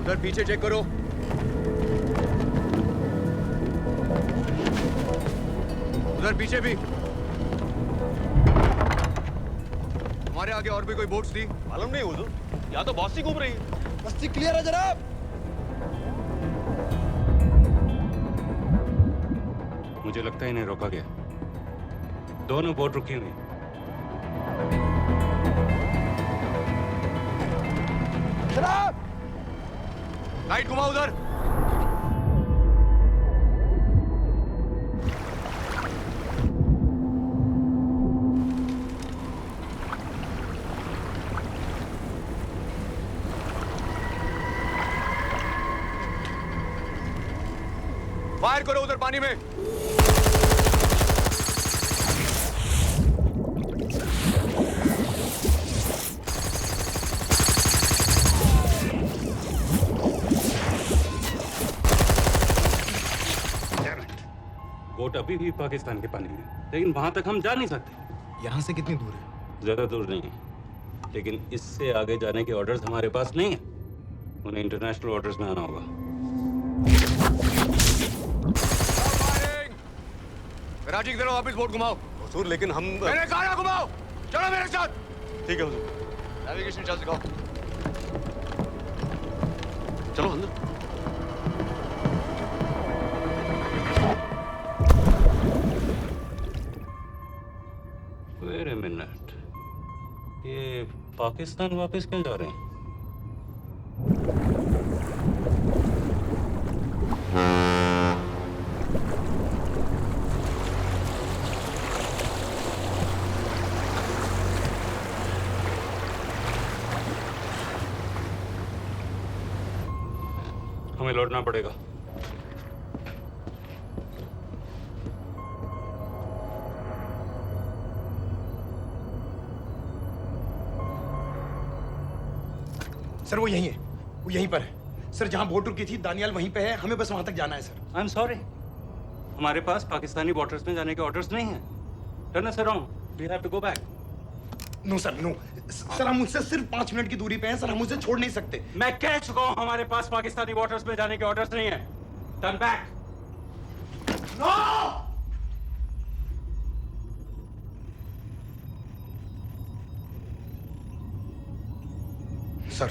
उधर पीछे चेक करो। उधर पीछे भी। हमारे आगे और भी कोई बोट्स थी? मालूम नहीं हुजूर, यहाँ तो बहुत सी घूम रही है। बस्ती क्लियर है जनाब। मुझे लगता है इन्हें रोका गया। दोनों बोट रुकी हुई। जनाब, लाइट घुमाओ उधर। फायर करो उधर पानी में। बोट अभी भी पाकिस्तान के पानी में, लेकिन वहां तक हम जा नहीं सकते। यहाँ से कितनी दूर है? ज्यादा दूर नहीं है, लेकिन इससे आगे जाने के ऑर्डर्स हमारे पास नहीं है। उन्हें इंटरनेशनल वाटर्स में आना होगा। कराची की तरफ वापस बोट घुमाओ। हुजूर लेकिन हम मैंने कहा ना घुमाओ। चलो मेरे साथ। ठीक है हुजूर। नेविगेशन चार्ज दिखाओ। चलो अंदर। वेट अ मिनट, ये पाकिस्तान वापस क्यों जा रहे हैं? हमें लौटना पड़ेगा। सर वो यहीं है, वो यहीं पर है। सर जहां बोट रुकी थी दानियाल वहीं पे है, हमें बस वहां तक जाना है सर। आई एम सॉरी, हमारे पास पाकिस्तानी वाटर्स में जाने के ऑर्डर्स नहीं हैं। Turn us around, we have to go back. No sir, no sir, हम मुझसे सिर्फ 5 मिनट की दूरी पे हैं सर, हम उसे छोड़ नहीं सकते। मैं कह चुका हूं हमारे पास पाकिस्तानी वाटर्स में जाने के ऑर्डर्स नहीं है। Turn back. नो! सर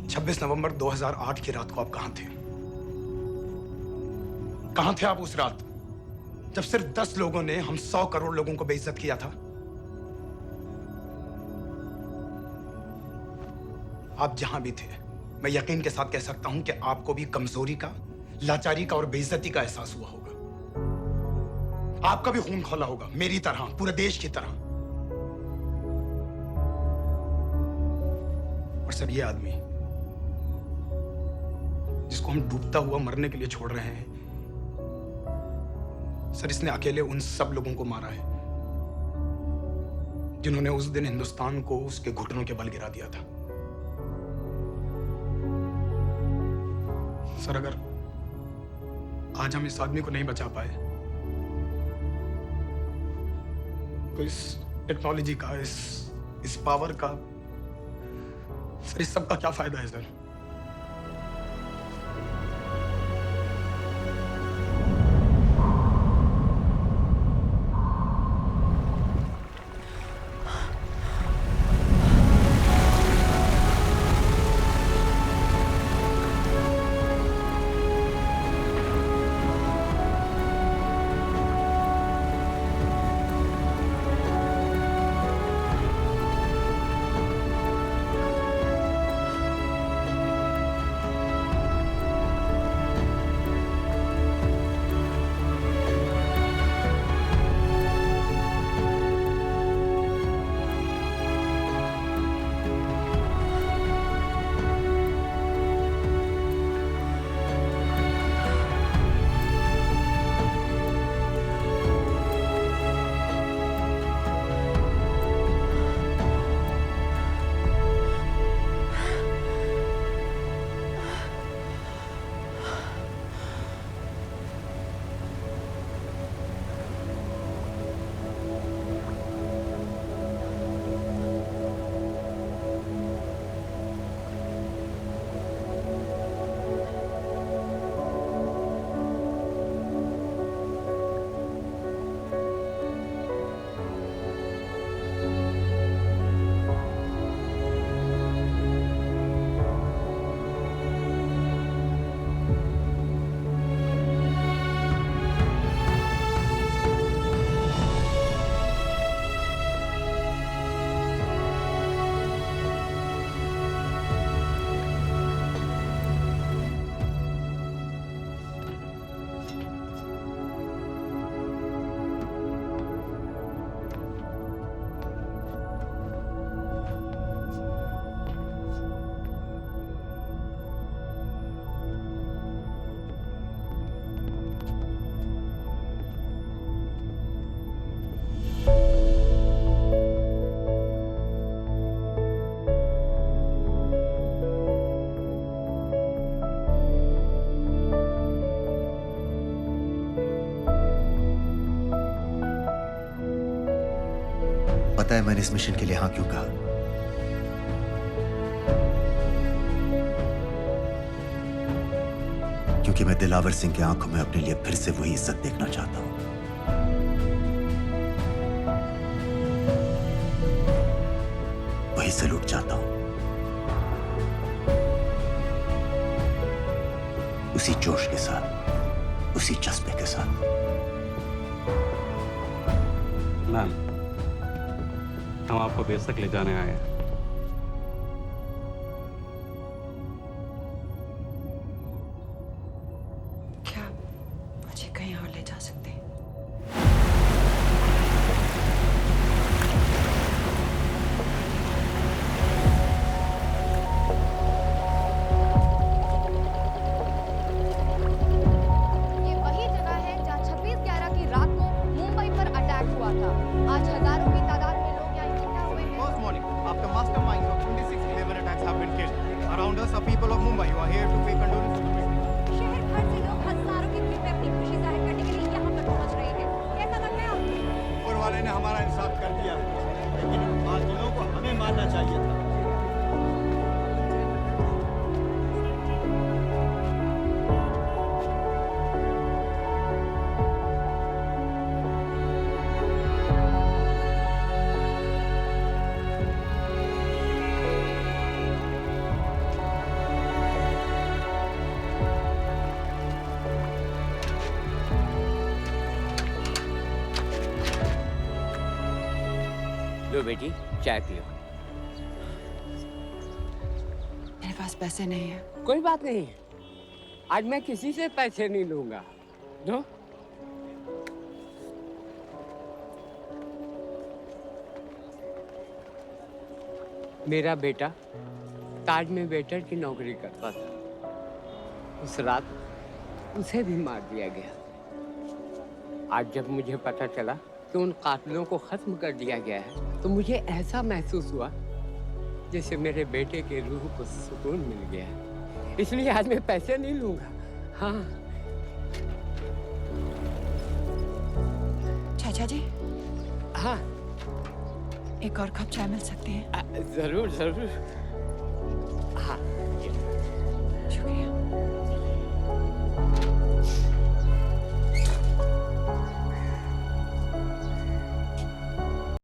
26 नवंबर 2008 की रात को आप कहां थे? कहां थे आप उस रात जब सिर्फ 10 लोगों ने हम 100 करोड़ लोगों को बेइज्जत किया था? आप जहां भी थे, मैं यकीन के साथ कह सकता हूं कि आपको भी कमजोरी का, लाचारी का और बेइज्जती का एहसास हुआ होगा। आपका भी खून खौला होगा, मेरी तरह, पूरे देश की तरह। और सर ये आदमी जिसको हम डूबता हुआ मरने के लिए छोड़ रहे हैं, सर इसने अकेले उन सब लोगों को मारा है जिन्होंने उस दिन हिंदुस्तान को उसके घुटनों के बल गिरा दिया था। सर, अगर आज हम इस आदमी को नहीं बचा पाए तो इस टेक्नोलॉजी का, इस पावर का, सर इस सब का क्या फायदा है सर? पता है मैंने इस मिशन के लिए हाँ क्यों कहा? क्योंकि मैं दिलावर सिंह की आंखों में अपने लिए फिर से वही इज्जत देखना चाहता हूं। वही सैल्यूट चाहता हूं, उसी जोश के साथ, उसी जज्बे के साथ। मैम, हम आपको बेस तक ले जाने आए हैं। क्या मुझे कहीं और ले जा सकते हैं? ये वही जगह है जहाँ 26/11 की रात को मुंबई पर अटैक हुआ था। आज हजारों की तादाद में लोग यहाँ इकट्ठा हुए हैं। First morning, after masterminds of 26/11 attacks have been killed, around us are people of Mumbai who are here to pay condolences to victims. शहर भर से लोग हजारों की भीड़ में अपनी खुशी जाहिर करने के लिए यहाँ पर पहुँच रहे हैं। कैसा लग रहा है आपको? ऊपर वाले ने हमारा इंसाफ कर दिया, लेकिन उन बादलों को हमें मानना चाहिए था। लो बेटी, चाय पियो। मेरे पास पैसे नहीं है। कोई बात नहीं, आज मैं किसी से पैसे नहीं लूंगा। दो। मेरा बेटा ताज में वेटर की नौकरी करता था। उस रात उसे भी मार दिया गया। आज जब मुझे पता चला कि उन कातिलों को खत्म कर दिया गया है, तो मुझे ऐसा महसूस हुआ जैसे मेरे बेटे के रूह को सुकून मिल गया। इसलिए आज मैं पैसे नहीं लूंगा। हाँ चाचा जी, हाँ, एक और कप चाय मिल सकती है? जरूर जरूर। हाँ, ये।